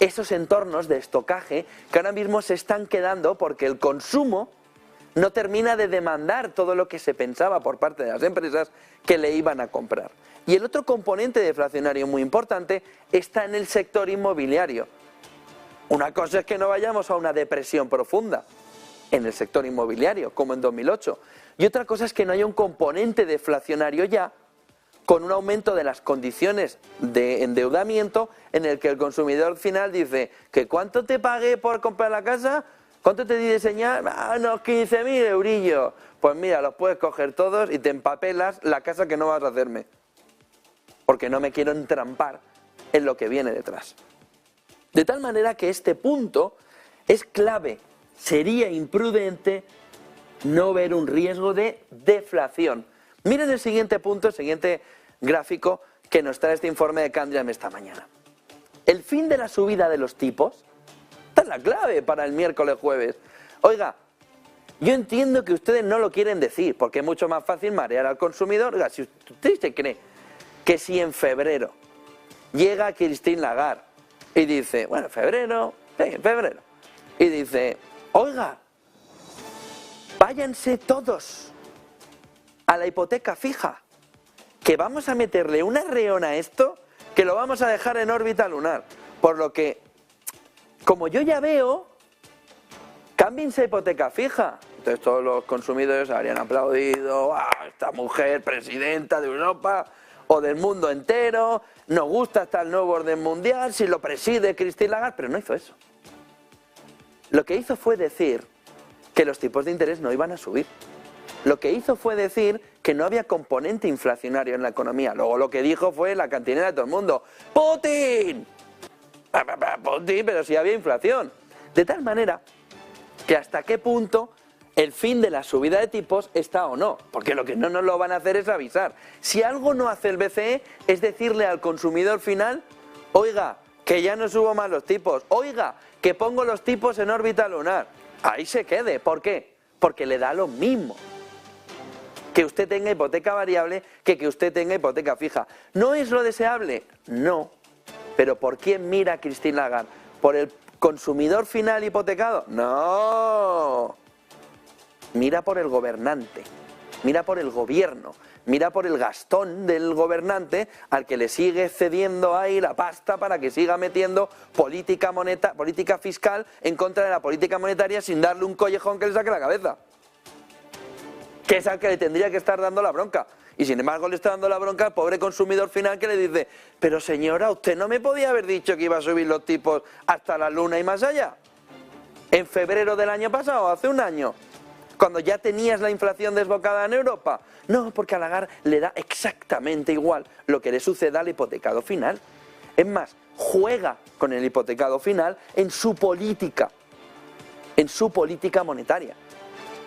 Esos entornos de estocaje que ahora mismo se están quedando porque el consumo no termina de demandar todo lo que se pensaba por parte de las empresas que le iban a comprar. Y el otro componente deflacionario muy importante está en el sector inmobiliario. Una cosa es que no vayamos a una depresión profunda en el sector inmobiliario, como en 2008. Y otra cosa es que no haya un componente deflacionario ya, con un aumento de las condiciones de endeudamiento en el que el consumidor final dice que ¿cuánto te pagué por comprar la casa? ¿Cuánto te di de señal? Unos 15.000 eurillos. Pues mira, los puedes coger todos y te empapelas la casa que no vas a hacerme. Porque no me quiero entrampar en lo que viene detrás. De tal manera que este punto es clave. Sería imprudente no ver un riesgo de deflación. Miren el siguiente punto, el siguiente gráfico que nos trae este informe de Candriam esta mañana. El fin de la subida de los tipos, esta es la clave para el miércoles jueves. Oiga, yo entiendo que ustedes no lo quieren decir, porque es mucho más fácil marear al consumidor. Oiga, si usted se cree que si en febrero llega Christine Lagarde y dice, bueno, febrero, y dice, oiga, váyanse todos a la hipoteca fija, que vamos a meterle una reona a esto, que lo vamos a dejar en órbita lunar. Por lo que, como yo ya veo, cámbiense a hipoteca fija. Entonces todos los consumidores habrían aplaudido, esta mujer presidenta de Europa o del mundo entero, nos gusta hasta el nuevo orden mundial, si lo preside Christine Lagarde, pero no hizo eso. Lo que hizo fue decir que los tipos de interés no iban a subir. Lo que hizo fue decir que no había componente inflacionario en la economía. Luego lo que dijo fue la cantinera de todo el mundo. ¡Putin! ¡Putin! Pero si había inflación. De tal manera que hasta qué punto el fin de la subida de tipos está o no. Porque lo que no nos lo van a hacer es avisar. Si algo no hace el BCE es decirle al consumidor final, oiga, que ya no subo más los tipos. Oiga, que pongo los tipos en órbita lunar. Ahí se quede. ¿Por qué? Porque le da lo mismo que usted tenga hipoteca variable que usted tenga hipoteca fija. ¿No es lo deseable? No. ¿Pero por quién mira Christine Lagarde? ¿Por el consumidor final hipotecado? No. Mira por el gobernante, mira por el gobierno, mira por el gastón del gobernante al que le sigue cediendo ahí la pasta para que siga metiendo política fiscal en contra de la política monetaria sin darle un collejón que le saque la cabeza. Que es al que le tendría que estar dando la bronca. Y sin embargo le está dando la bronca al pobre consumidor final que le dice, pero señora, usted no me podía haber dicho que iba a subir los tipos hasta la luna y más allá. En febrero del año pasado, hace un año, cuando ya tenías la inflación desbocada en Europa. No, porque a Lagarde le da exactamente igual lo que le suceda al hipotecado final. Es más, juega con el hipotecado final en su política monetaria,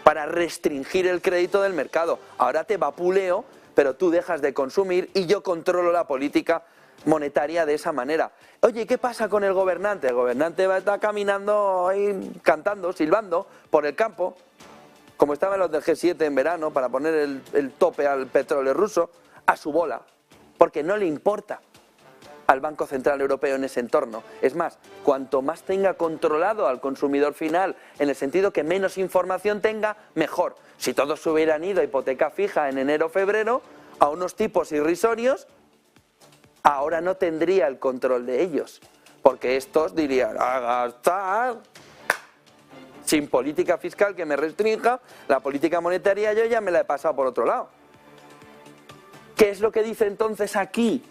para restringir el crédito del mercado. Ahora te vapuleo, pero tú dejas de consumir y yo controlo la política monetaria de esa manera. Oye, ¿qué pasa con el gobernante? El gobernante va a estar caminando ahí, cantando, silbando por el campo, como estaban los del G7 en verano, para poner el tope al petróleo ruso, a su bola, porque no le importa al Banco Central Europeo en ese entorno. Es más, cuanto más tenga controlado al consumidor final, en el sentido que menos información tenga, mejor. Si todos se hubieran ido a hipoteca fija en enero o febrero, a unos tipos irrisorios, ahora no tendría el control de ellos, porque estos dirían, a gastar, sin política fiscal que me restrinja, la política monetaria yo ya me la he pasado por otro lado. ¿Qué es lo que dice entonces aquí?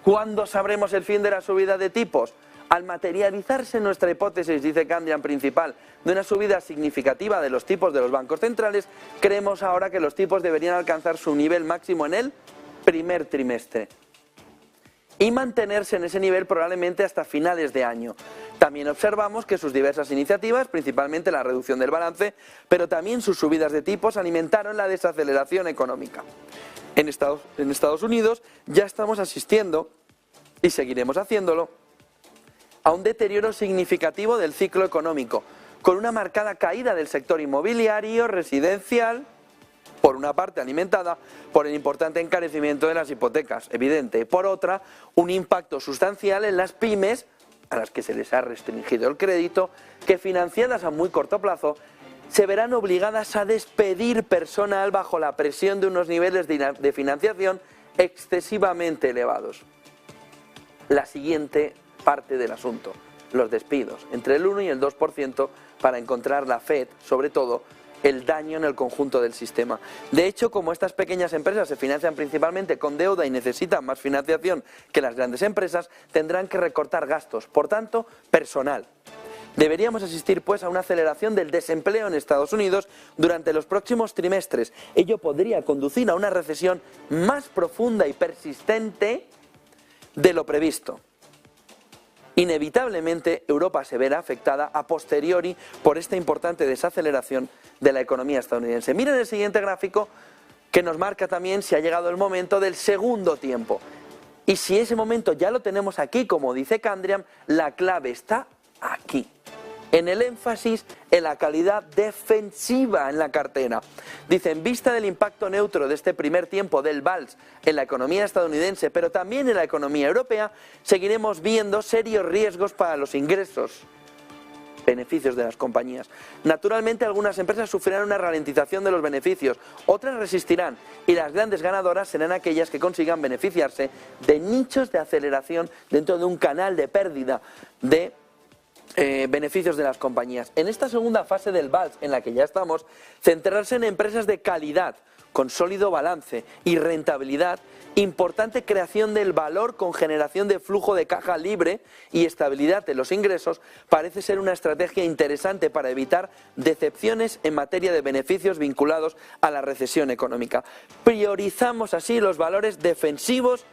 ¿Cuándo sabremos el fin de la subida de tipos? Al materializarse nuestra hipótesis, dice Candian principal, de una subida significativa de los tipos de los bancos centrales, creemos ahora que los tipos deberían alcanzar su nivel máximo en el primer trimestre y mantenerse en ese nivel probablemente hasta finales de año. También observamos que sus diversas iniciativas, principalmente la reducción del balance, pero también sus subidas de tipos alimentaron la desaceleración económica. En Estados Unidos ya estamos asistiendo, y seguiremos haciéndolo, a un deterioro significativo del ciclo económico, con una marcada caída del sector inmobiliario, residencial, por una parte alimentada por el importante encarecimiento de las hipotecas, evidente, y por otra, un impacto sustancial en las pymes, a las que se les ha restringido el crédito, que financiadas a muy corto plazo, se verán obligadas a despedir personal bajo la presión de unos niveles de financiación excesivamente elevados. La siguiente parte del asunto, los despidos, entre el 1 y el 2% para encontrar la FED, sobre todo, el daño en el conjunto del sistema. De hecho, como estas pequeñas empresas se financian principalmente con deuda y necesitan más financiación que las grandes empresas, tendrán que recortar gastos, por tanto, personal. Deberíamos asistir pues a una aceleración del desempleo en Estados Unidos durante los próximos trimestres. Ello podría conducir a una recesión más profunda y persistente de lo previsto. Inevitablemente Europa se verá afectada a posteriori por esta importante desaceleración de la economía estadounidense. Miren el siguiente gráfico que nos marca también si ha llegado el momento del segundo tiempo. Y si ese momento ya lo tenemos aquí, como dice Candian, la clave está aquí, en el énfasis en la calidad defensiva en la cartera. Dice, en vista del impacto neutro de este primer tiempo del vals en la economía estadounidense, pero también en la economía europea, seguiremos viendo serios riesgos para los ingresos, beneficios de las compañías. Naturalmente, algunas empresas sufrirán una ralentización de los beneficios, otras resistirán, y las grandes ganadoras serán aquellas que consigan beneficiarse de nichos de aceleración dentro de un canal de pérdida de beneficios de las compañías. En esta segunda fase del vals en la que ya estamos, centrarse en empresas de calidad, con sólido balance y rentabilidad, importante creación del valor con generación de flujo de caja libre y estabilidad de los ingresos, parece ser una estrategia interesante para evitar decepciones en materia de beneficios vinculados a la recesión económica. Priorizamos así los valores defensivos,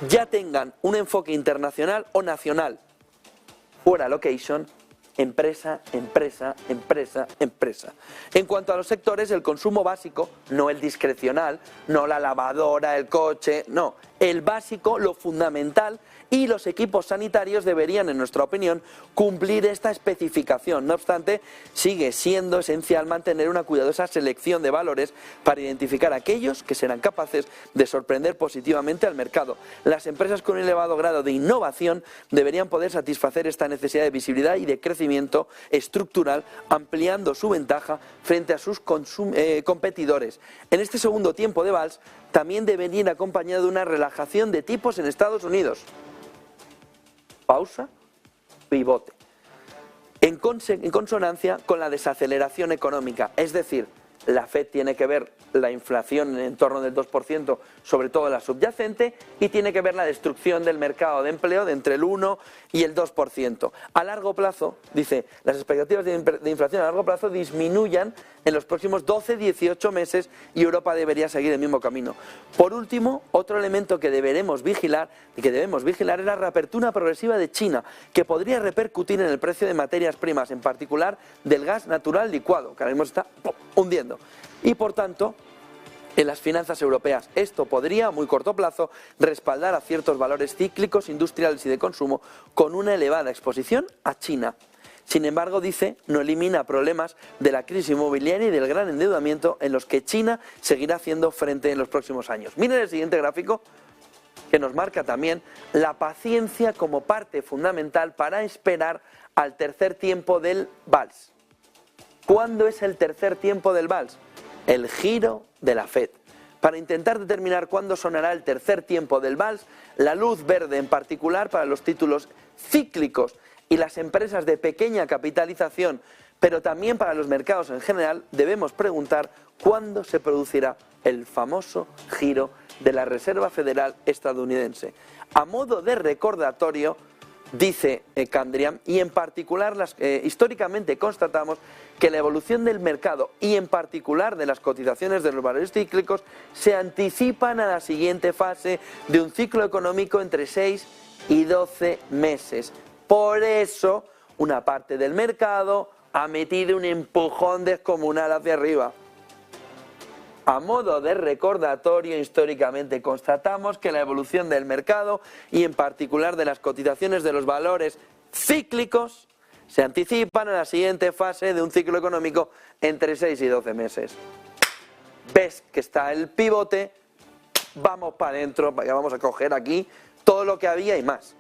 ya tengan un enfoque internacional o nacional. Fuera location, empresa, empresa, empresa, empresa. En cuanto a los sectores, el consumo básico, no el discrecional, no la lavadora, el coche, no, el básico, lo fundamental, y los equipos sanitarios deberían, en nuestra opinión, cumplir esta especificación. No obstante, sigue siendo esencial mantener una cuidadosa selección de valores para identificar aquellos que serán capaces de sorprender positivamente al mercado. Las empresas con un elevado grado de innovación deberían poder satisfacer esta necesidad de visibilidad y de crecimiento estructural, ampliando su ventaja frente a sus competidores. En este segundo tiempo de vals, también debería ir acompañado de una relajación de tipos en Estados Unidos. Pausa, pivote. En consonancia con la desaceleración económica, es decir, la FED tiene que ver la inflación en torno del 2%, sobre todo la subyacente, y tiene que ver la destrucción del mercado de empleo de entre el 1 y el 2%. A largo plazo, dice, las expectativas de inflación a largo plazo disminuyan en los próximos 12-18 meses y Europa debería seguir el mismo camino. Por último, otro elemento que debemos vigilar es la reapertura progresiva de China, que podría repercutir en el precio de materias primas, en particular del gas natural licuado, que ahora mismo se está hundiendo. Y por tanto, en las finanzas europeas, esto podría a muy corto plazo respaldar a ciertos valores cíclicos, industriales y de consumo con una elevada exposición a China. Sin embargo, dice, no elimina problemas de la crisis inmobiliaria y del gran endeudamiento en los que China seguirá haciendo frente en los próximos años. Miren el siguiente gráfico, que nos marca también la paciencia como parte fundamental para esperar al tercer tiempo del vals. ¿Cuándo es el tercer tiempo del vals? El giro de la FED. Para intentar determinar cuándo sonará el tercer tiempo del vals, la luz verde en particular para los títulos cíclicos y las empresas de pequeña capitalización, pero también para los mercados en general, debemos preguntar cuándo se producirá el famoso giro de la Reserva Federal estadounidense. A modo de recordatorio, dice Candriam, y en particular históricamente constatamos que la evolución del mercado y en particular de las cotizaciones de los valores cíclicos se anticipan a la siguiente fase de un ciclo económico entre 6 y 12 meses. Por eso, una parte del mercado ha metido un empujón descomunal hacia arriba. A modo de recordatorio, históricamente constatamos que la evolución del mercado y en particular de las cotizaciones de los valores cíclicos se anticipan a la siguiente fase de un ciclo económico entre 6 y 12 meses. Ves que está el pivote, vamos para adentro, vamos a coger aquí todo lo que había y más.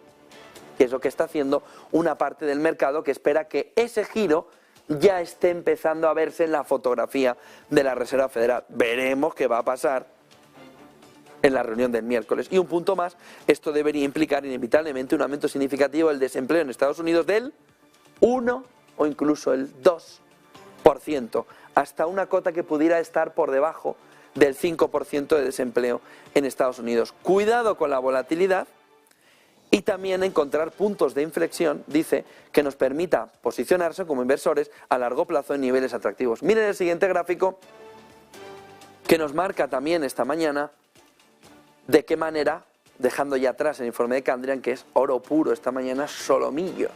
Que es lo que está haciendo una parte del mercado que espera que ese giro ya esté empezando a verse en la fotografía de la Reserva Federal. Veremos qué va a pasar en la reunión del miércoles. Y un punto más, esto debería implicar inevitablemente un aumento significativo del desempleo en Estados Unidos del 1 o incluso el 2%, hasta una cota que pudiera estar por debajo del 5% de desempleo en Estados Unidos. Cuidado con la volatilidad. Y también encontrar puntos de inflexión, dice, que nos permita posicionarse como inversores a largo plazo en niveles atractivos. Miren el siguiente gráfico, que nos marca también esta mañana de qué manera, dejando ya atrás el informe de Candriam, que es oro puro esta mañana, solomillo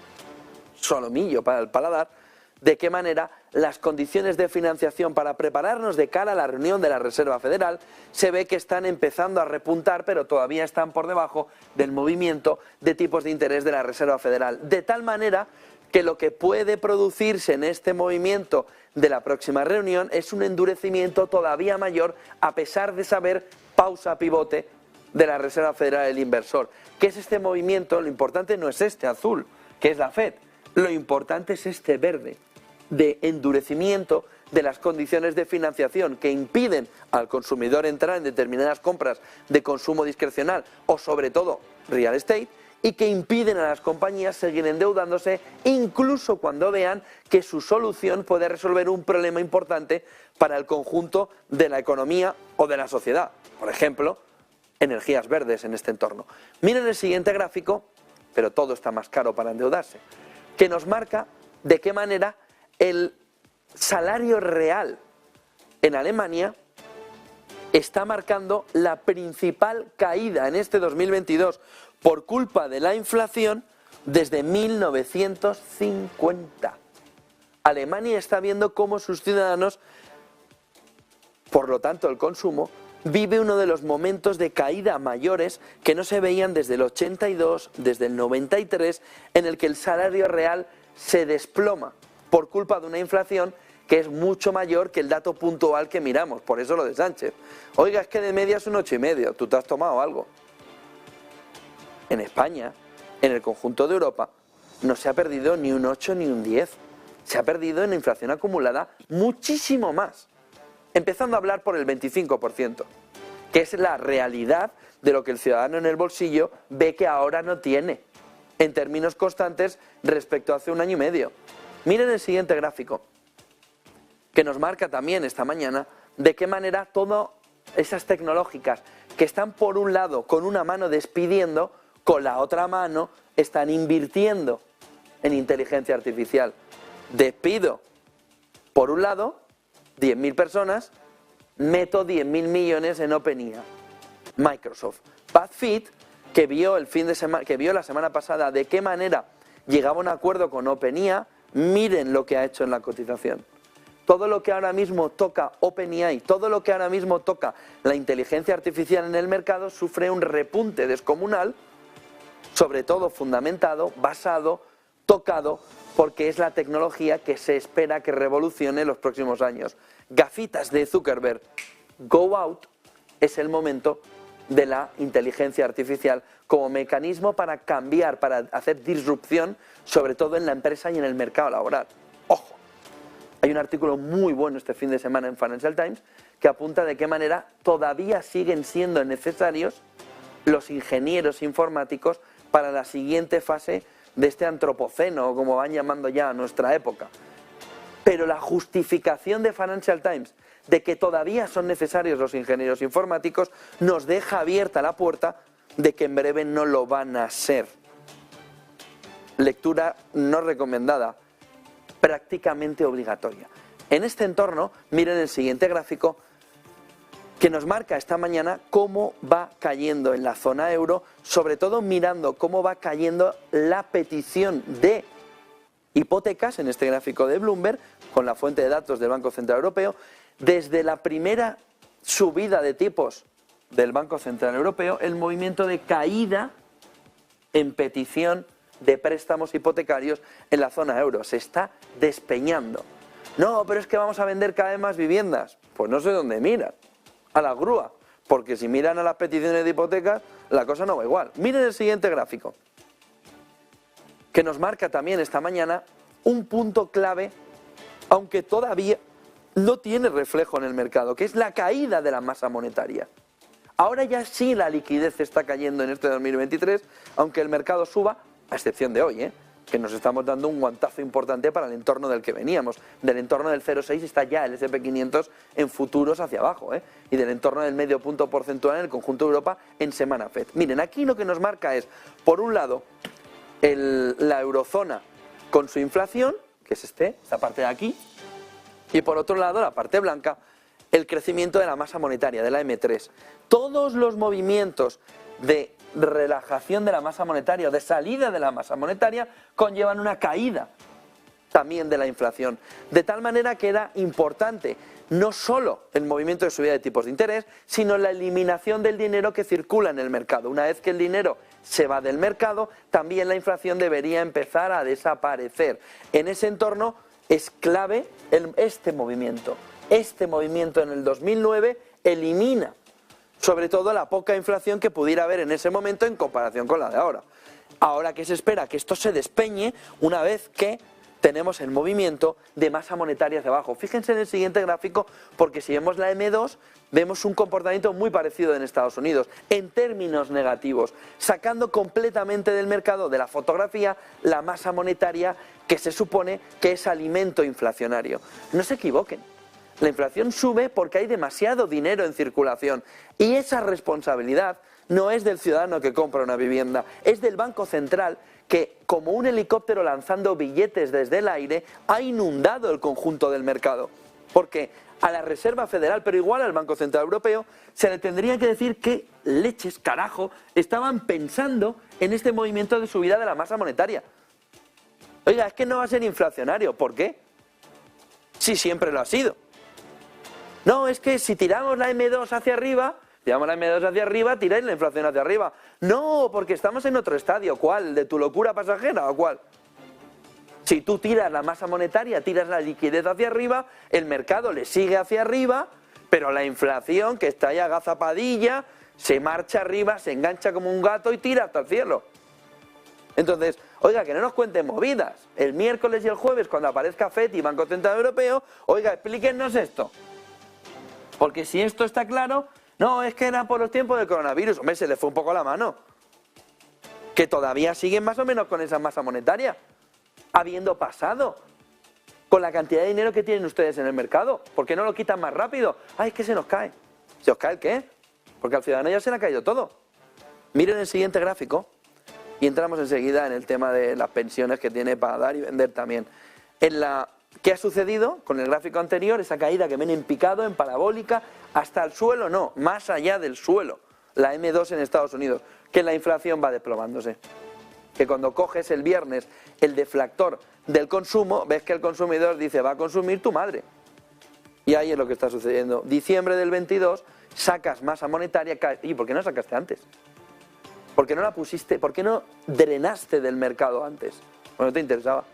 para el paladar, de qué manera las condiciones de financiación para prepararnos de cara a la reunión de la Reserva Federal se ve que están empezando a repuntar, pero todavía están por debajo del movimiento de tipos de interés de la Reserva Federal. De tal manera que lo que puede producirse en este movimiento de la próxima reunión es un endurecimiento todavía mayor, a pesar de saber pausa pivote de la Reserva Federal del inversor. ¿Qué es este movimiento? Lo importante no es este azul, que es la Fed. Lo importante es este verde, de endurecimiento de las condiciones de financiación que impiden al consumidor entrar en determinadas compras de consumo discrecional o sobre todo real estate, y que impiden a las compañías seguir endeudándose incluso cuando vean que su solución puede resolver un problema importante para el conjunto de la economía o de la sociedad. Por ejemplo, energías verdes en este entorno. Miren el siguiente gráfico, pero todo está más caro para endeudarse, que nos marca de qué manera el salario real en Alemania está marcando la principal caída en este 2022 por culpa de la inflación desde 1950. Alemania está viendo cómo sus ciudadanos, por lo tanto el consumo, vive uno de los momentos de caída mayores que no se veían desde el 82, desde el 93, en el que el salario real se desploma por culpa de una inflación que es mucho mayor que el dato puntual que miramos. Por eso lo de Sánchez. Oiga, es que de media es un 8,5. ¿Tú te has tomado algo? En España, en el conjunto de Europa, no se ha perdido ni un 8 ni un 10. Se ha perdido en inflación acumulada muchísimo más. Empezando a hablar por el 25%, que es la realidad de lo que el ciudadano en el bolsillo ve que ahora no tiene, en términos constantes respecto a hace un año y medio. Miren el siguiente gráfico, que nos marca también esta mañana de qué manera todas esas tecnológicas que están por un lado con una mano despidiendo, con la otra mano están invirtiendo en inteligencia artificial. Despido por un lado 10.000 personas, meto 10.000 millones en OpenAI. Microsoft. BuzzFeed, que vio la semana pasada de qué manera llegaba a un acuerdo con OpenAI, miren lo que ha hecho en la cotización. Todo lo que ahora mismo toca OpenAI, todo lo que ahora mismo toca la inteligencia artificial en el mercado sufre un repunte descomunal, sobre todo fundamentado, basado, tocado, porque es la tecnología que se espera que revolucione en los próximos años. Gafitas de Zuckerberg, go out, es el momento de la inteligencia artificial como mecanismo para cambiar, para hacer disrupción, sobre todo en la empresa y en el mercado laboral. Ojo, hay un artículo muy bueno este fin de semana en Financial Times que apunta de qué manera todavía siguen siendo necesarios los ingenieros informáticos para la siguiente fase de este antropoceno, o como van llamando ya a nuestra época. Pero la justificación de Financial Times de que todavía son necesarios los ingenieros informáticos, nos deja abierta la puerta de que en breve no lo van a ser. Lectura no recomendada, prácticamente obligatoria. En este entorno, miren el siguiente gráfico que nos marca esta mañana cómo va cayendo en la zona euro, sobre todo mirando cómo va cayendo la petición de hipotecas, en este gráfico de Bloomberg, con la fuente de datos del Banco Central Europeo, desde la primera subida de tipos del Banco Central Europeo, el movimiento de caída en petición de préstamos hipotecarios en la zona euro. Se está despeñando. No, pero es que vamos a vender cada vez más viviendas. Pues no sé dónde miran. A la grúa. Porque si miran a las peticiones de hipotecas, la cosa no va igual. Miren el siguiente gráfico, que nos marca también esta mañana un punto clave, aunque todavía no tiene reflejo en el mercado, que es la caída de la masa monetaria. Ahora ya sí la liquidez está cayendo en este 2023, aunque el mercado suba, a excepción de hoy, que nos estamos dando un guantazo importante para el entorno del que veníamos. Del entorno del 0,6 está ya el S&P 500 en futuros hacia abajo, y del entorno del medio punto porcentual en el conjunto de Europa en semana FED. Miren, aquí lo que nos marca es, por un lado, la eurozona con su inflación, que es esta parte de aquí, y por otro lado, la parte blanca, el crecimiento de la masa monetaria, de la M3. Todos los movimientos de relajación de la masa monetaria o de salida de la masa monetaria conllevan una caída también de la inflación. De tal manera que era importante no solo el movimiento de subida de tipos de interés, sino la eliminación del dinero que circula en el mercado. Una vez que el dinero se va del mercado, también la inflación debería empezar a desaparecer. En ese entorno es clave este movimiento. Este movimiento en el 2009 elimina sobre todo la poca inflación que pudiera haber en ese momento en comparación con la de ahora. Ahora que se espera que esto se despeñe una vez que tenemos el movimiento de masa monetaria hacia abajo. Fíjense en el siguiente gráfico, porque si vemos la M2, vemos un comportamiento muy parecido en Estados Unidos, en términos negativos, sacando completamente del mercado, de la fotografía, la masa monetaria que se supone que es alimento inflacionario. No se equivoquen. La inflación sube porque hay demasiado dinero en circulación y esa responsabilidad no es del ciudadano que compra una vivienda, es del Banco Central que, como un helicóptero lanzando billetes desde el aire, ha inundado el conjunto del mercado. Porque a la Reserva Federal, pero igual al Banco Central Europeo, se le tendría que decir que leches, carajo, estaban pensando en este movimiento de subida de la masa monetaria. Oiga, es que no va a ser inflacionario. ¿Por qué? Si siempre lo ha sido. No, es que si tiramos la M2 hacia arriba, tiráis la inflación hacia arriba. No, porque estamos en otro estadio. ¿Cuál? ¿El de tu locura pasajera o cuál? Si tú tiras la masa monetaria, tiras la liquidez hacia arriba, el mercado le sigue hacia arriba, pero la inflación, que está ya agazapadilla, se marcha arriba, se engancha como un gato y tira hasta el cielo. Entonces, oiga, que no nos cuenten movidas. El miércoles y el jueves, cuando aparezca FED y Banco Central Europeo, oiga, explíquennos esto. Porque si esto está claro, no, es que era por los tiempos del coronavirus. Hombre, se le fue un poco la mano. Que todavía siguen más o menos con esa masa monetaria, habiendo pasado con la cantidad de dinero que tienen ustedes en el mercado. ¿Por qué no lo quitan más rápido? Ay, es que se nos cae. ¿Se os cae el qué? Porque al ciudadano ya se le ha caído todo. Miren el siguiente gráfico y entramos enseguida en el tema de las pensiones que tiene para dar y vender también. ¿Qué ha sucedido con el gráfico anterior? Esa caída que viene en picado, en parabólica, hasta el suelo, no, más allá del suelo, la M2 en Estados Unidos, que la inflación va desplomándose. Que cuando coges el viernes el deflactor del consumo, ves que el consumidor dice, va a consumir tu madre. Y ahí es lo que está sucediendo. Diciembre del 22, sacas masa monetaria, ¿y por qué no sacaste antes? ¿Por qué no la pusiste? ¿Por qué no drenaste del mercado antes? Pues no te interesaba.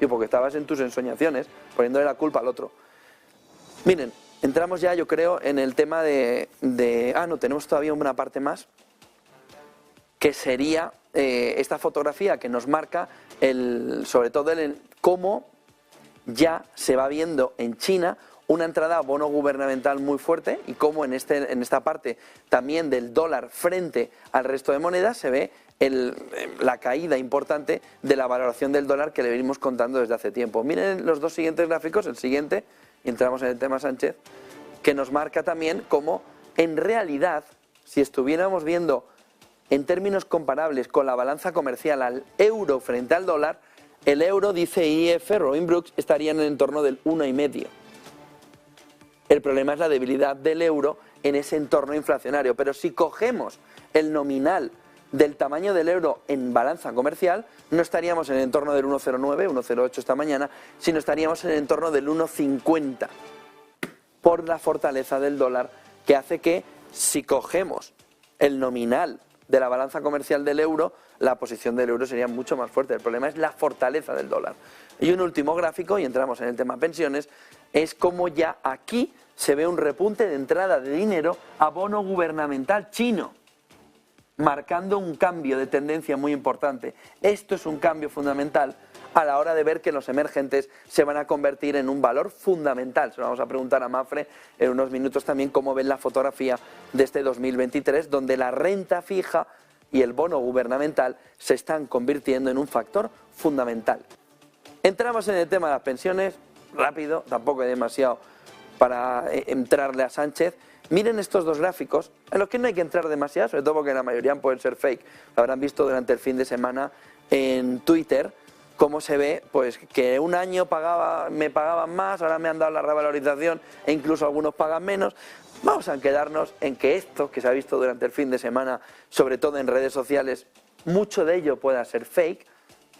Y porque estabas en tus ensoñaciones, poniéndole la culpa al otro. Miren, entramos ya, yo creo, en el tema no, tenemos todavía una parte más, que sería esta fotografía que nos marca, sobre todo cómo ya se va viendo en China una entrada a bono gubernamental muy fuerte y cómo en esta parte también del dólar frente al resto de monedas se ve la caída importante de la valoración del dólar que le venimos contando desde hace tiempo. Miren los dos siguientes gráficos, el siguiente y entramos en el tema Sánchez, que nos marca también cómo en realidad, si estuviéramos viendo en términos comparables con la balanza comercial al euro frente al dólar, el euro, dice IF, Robin Brooks, estaría en el entorno del 1,5. El problema es la debilidad del euro en ese entorno inflacionario. Pero si cogemos el nominal del tamaño del euro en balanza comercial, no estaríamos en el entorno del 1,09, 1,08 esta mañana, sino estaríamos en el entorno del 1,50 por la fortaleza del dólar, que hace que si cogemos el nominal de la balanza comercial del euro, la posición del euro sería mucho más fuerte. El problema es la fortaleza del dólar. Y un último gráfico, y entramos en el tema pensiones, es como ya aquí se ve un repunte de entrada de dinero a bono gubernamental chino, marcando un cambio de tendencia muy importante. Esto es un cambio fundamental a la hora de ver que los emergentes se van a convertir en un valor fundamental. Se lo vamos a preguntar a Mafre en unos minutos también cómo ven la fotografía de este 2023, donde la renta fija y el bono gubernamental se están convirtiendo en un factor fundamental. Entramos en el tema de las pensiones, rápido, tampoco hay demasiado para entrarle a Sánchez. Miren estos dos gráficos, en los que no hay que entrar demasiado, sobre todo porque la mayoría pueden ser fake. Lo habrán visto durante el fin de semana en Twitter, cómo se ve pues que un año me pagaban más, ahora me han dado la revalorización e incluso algunos pagan menos. Vamos a quedarnos en que esto que se ha visto durante el fin de semana, sobre todo en redes sociales, mucho de ello pueda ser fake.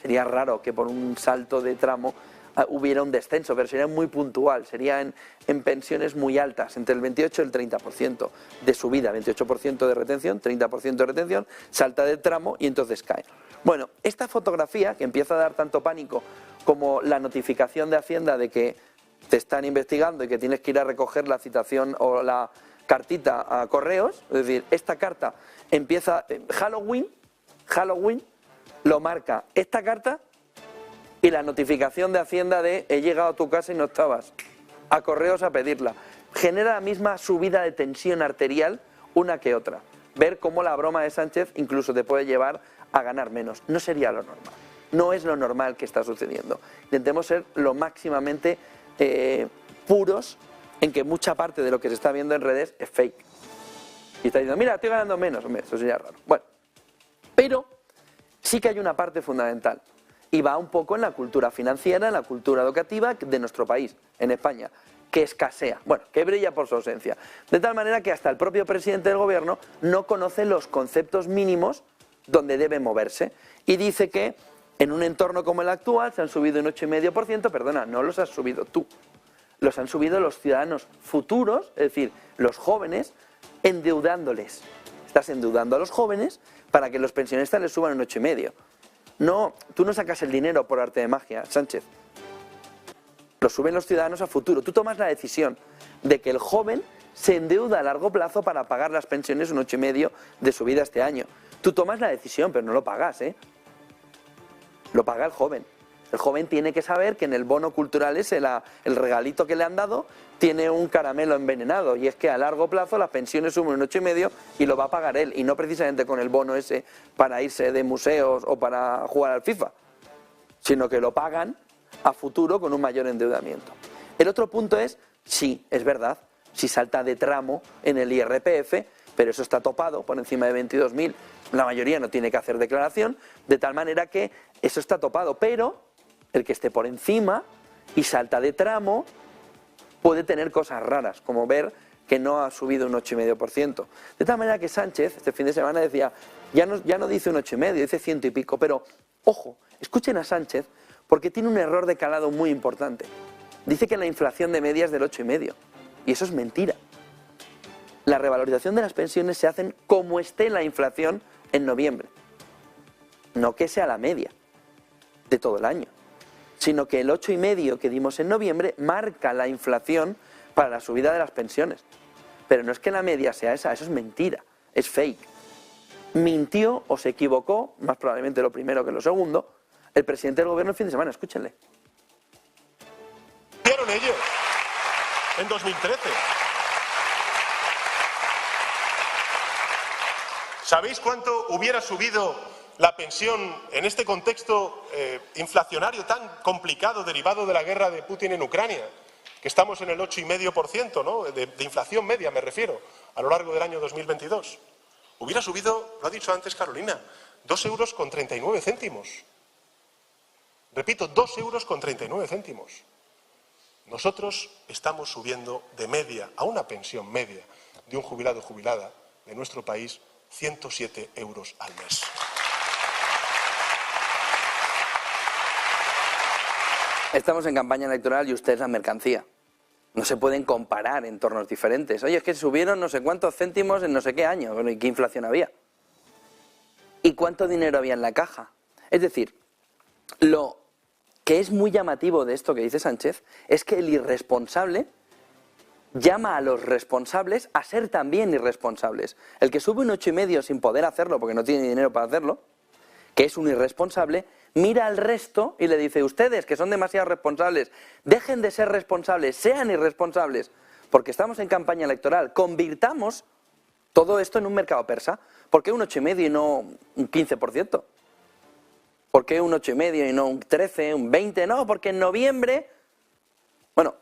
Sería raro que por un salto de tramo hubiera un descenso, pero sería muy puntual, sería en pensiones muy altas, entre el 28 y el 30% de subida, 28% de retención, 30% de retención, salta del tramo y entonces cae. Bueno, esta fotografía que empieza a dar tanto pánico como la notificación de Hacienda de que te están investigando y que tienes que ir a recoger la citación o la cartita a correos, es decir, esta carta empieza, Halloween, lo marca esta carta y la notificación de Hacienda de he llegado a tu casa y no estabas, a correos a pedirla. Genera la misma subida de tensión arterial una que otra. Ver cómo la broma de Sánchez incluso te puede llevar a ganar menos. No sería lo normal. No es lo normal que está sucediendo. Intentemos ser lo máximamente puros en que mucha parte de lo que se está viendo en redes es fake. Y está diciendo, mira, estoy ganando menos. Hombre, eso sería raro. Bueno, pero sí que hay una parte fundamental. Y va un poco en la cultura financiera, en la cultura educativa de nuestro país, en España, que escasea, bueno, que brilla por su ausencia. De tal manera que hasta el propio presidente del gobierno no conoce los conceptos mínimos donde debe moverse. Y dice que en un entorno como el actual se han subido un 8,5%, perdona, no los has subido tú, los han subido los ciudadanos futuros, es decir, los jóvenes, endeudándoles. Estás endeudando a los jóvenes para que los pensionistas les suban un 8,5%. No, tú no sacas el dinero por arte de magia, Sánchez. Lo suben los ciudadanos a futuro. Tú tomas la decisión de que el joven se endeuda a largo plazo para pagar las pensiones un 8,5% de subida este año. Tú tomas la decisión, pero no lo pagas, ¿eh? Lo paga el joven. El joven tiene que saber que en el bono cultural ese, el regalito que le han dado, tiene un caramelo envenenado. Y es que a largo plazo las pensiones suben un 8,5% y lo va a pagar él. Y no precisamente con el bono ese para irse de museos o para jugar al FIFA. Sino que lo pagan a futuro con un mayor endeudamiento. El otro punto es, sí, es verdad, si salta de tramo en el IRPF, pero eso está topado por encima de 22.000. La mayoría no tiene que hacer declaración, de tal manera que eso está topado. Pero el que esté por encima y salta de tramo puede tener cosas raras, como ver que no ha subido un 8,5%. De tal manera que Sánchez, este fin de semana, decía, ya no dice un 8,5%, dice 100 y pico. Pero, ojo, escuchen a Sánchez, porque tiene un error de calado muy importante. Dice que la inflación de media es del 8,5%, y eso es mentira. La revalorización de las pensiones se hacen como esté la inflación en noviembre. No que sea la media de todo el año, sino que el 8,5% que dimos en noviembre marca la inflación para la subida de las pensiones. Pero no es que la media sea esa, eso es mentira, es fake. Mintió o se equivocó, más probablemente lo primero que lo segundo, el presidente del gobierno el fin de semana, escúchenle. ¿Hicieron ellos en 2013? ¿Sabéis cuánto hubiera subido la pensión en este contexto inflacionario tan complicado derivado de la guerra de Putin en Ucrania? que estamos en el 8,5%, ¿no? de inflación media, me refiero, a lo largo del año 2022. Hubiera subido, lo ha dicho antes Carolina, 2,39 euros. Repito, 2,39 euros. Nosotros estamos subiendo de media a una pensión media de un jubilado o jubilada de nuestro país 107 euros al mes. Estamos en campaña electoral y usted es la mercancía. No se pueden comparar entornos diferentes. Oye, es que subieron no sé cuántos céntimos en no sé qué año. Bueno, ¿y qué inflación había? ¿Y cuánto dinero había en la caja? Es decir, lo que es muy llamativo de esto que dice Sánchez es que el irresponsable llama a los responsables a ser también irresponsables. El que sube un 8,5 sin poder hacerlo porque no tiene dinero para hacerlo, que es un irresponsable, mira al resto y le dice, ustedes que son demasiado responsables, dejen de ser responsables, sean irresponsables, porque estamos en campaña electoral, convirtamos todo esto en un mercado persa. ¿Por qué un 8,5 y no un 15%? ¿Por qué un 8,5 y no un 13, un 20? No, porque en noviembre... Bueno,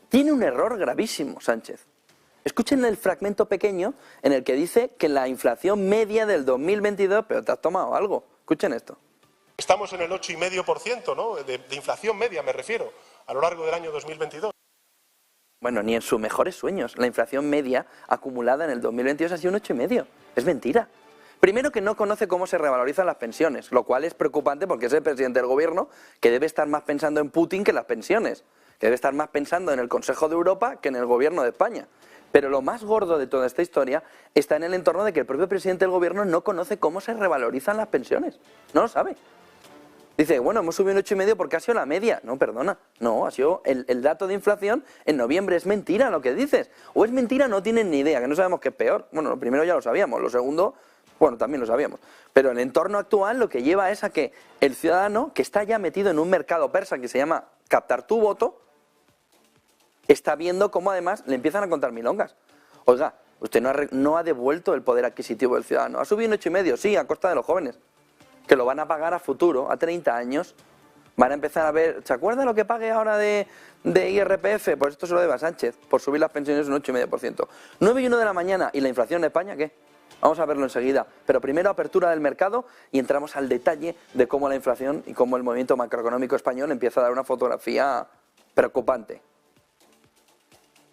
tiene un error gravísimo Sánchez. Escuchen el fragmento pequeño en el que dice que la inflación media del 2022... Pero te has tomado algo. Escuchen esto. Estamos en el 8,5%, ¿no? de inflación media, me refiero, a lo largo del año 2022. Bueno, ni en sus mejores sueños. La inflación media acumulada en el 2022 ha sido un 8,5. Es mentira. Primero, que no conoce cómo se revalorizan las pensiones, lo cual es preocupante porque es el presidente del gobierno que debe estar más pensando en Putin que en las pensiones, que debe estar más pensando en el Consejo de Europa que en el gobierno de España. Pero lo más gordo de toda esta historia está en el entorno de que el propio presidente del gobierno no conoce cómo se revalorizan las pensiones. No lo sabe. Dice, bueno, hemos subido un 8,5 porque ha sido la media. No, perdona, no, ha sido el dato de inflación en noviembre. Es mentira lo que dices. O es mentira, no tienen ni idea, que no sabemos qué es peor. Bueno, lo primero ya lo sabíamos, lo segundo, bueno, también lo sabíamos. Pero el entorno actual lo que lleva es a que el ciudadano, que está ya metido en un mercado persa que se llama captar tu voto, está viendo cómo además le empiezan a contar milongas. Oiga, usted no ha devuelto el poder adquisitivo del ciudadano. Ha subido un 8,5, sí, a costa de los jóvenes, que lo van a pagar a futuro, a 30 años. Van a empezar a ver, ¿se acuerda lo que pague ahora de IRPF? Pues esto se lo debe a Sánchez, por subir las pensiones un 8,5%. 9:01 de la mañana, ¿y la inflación en España qué? Vamos a verlo enseguida. Pero primero apertura del mercado y entramos al detalle de cómo la inflación y cómo el movimiento macroeconómico español empieza a dar una fotografía preocupante.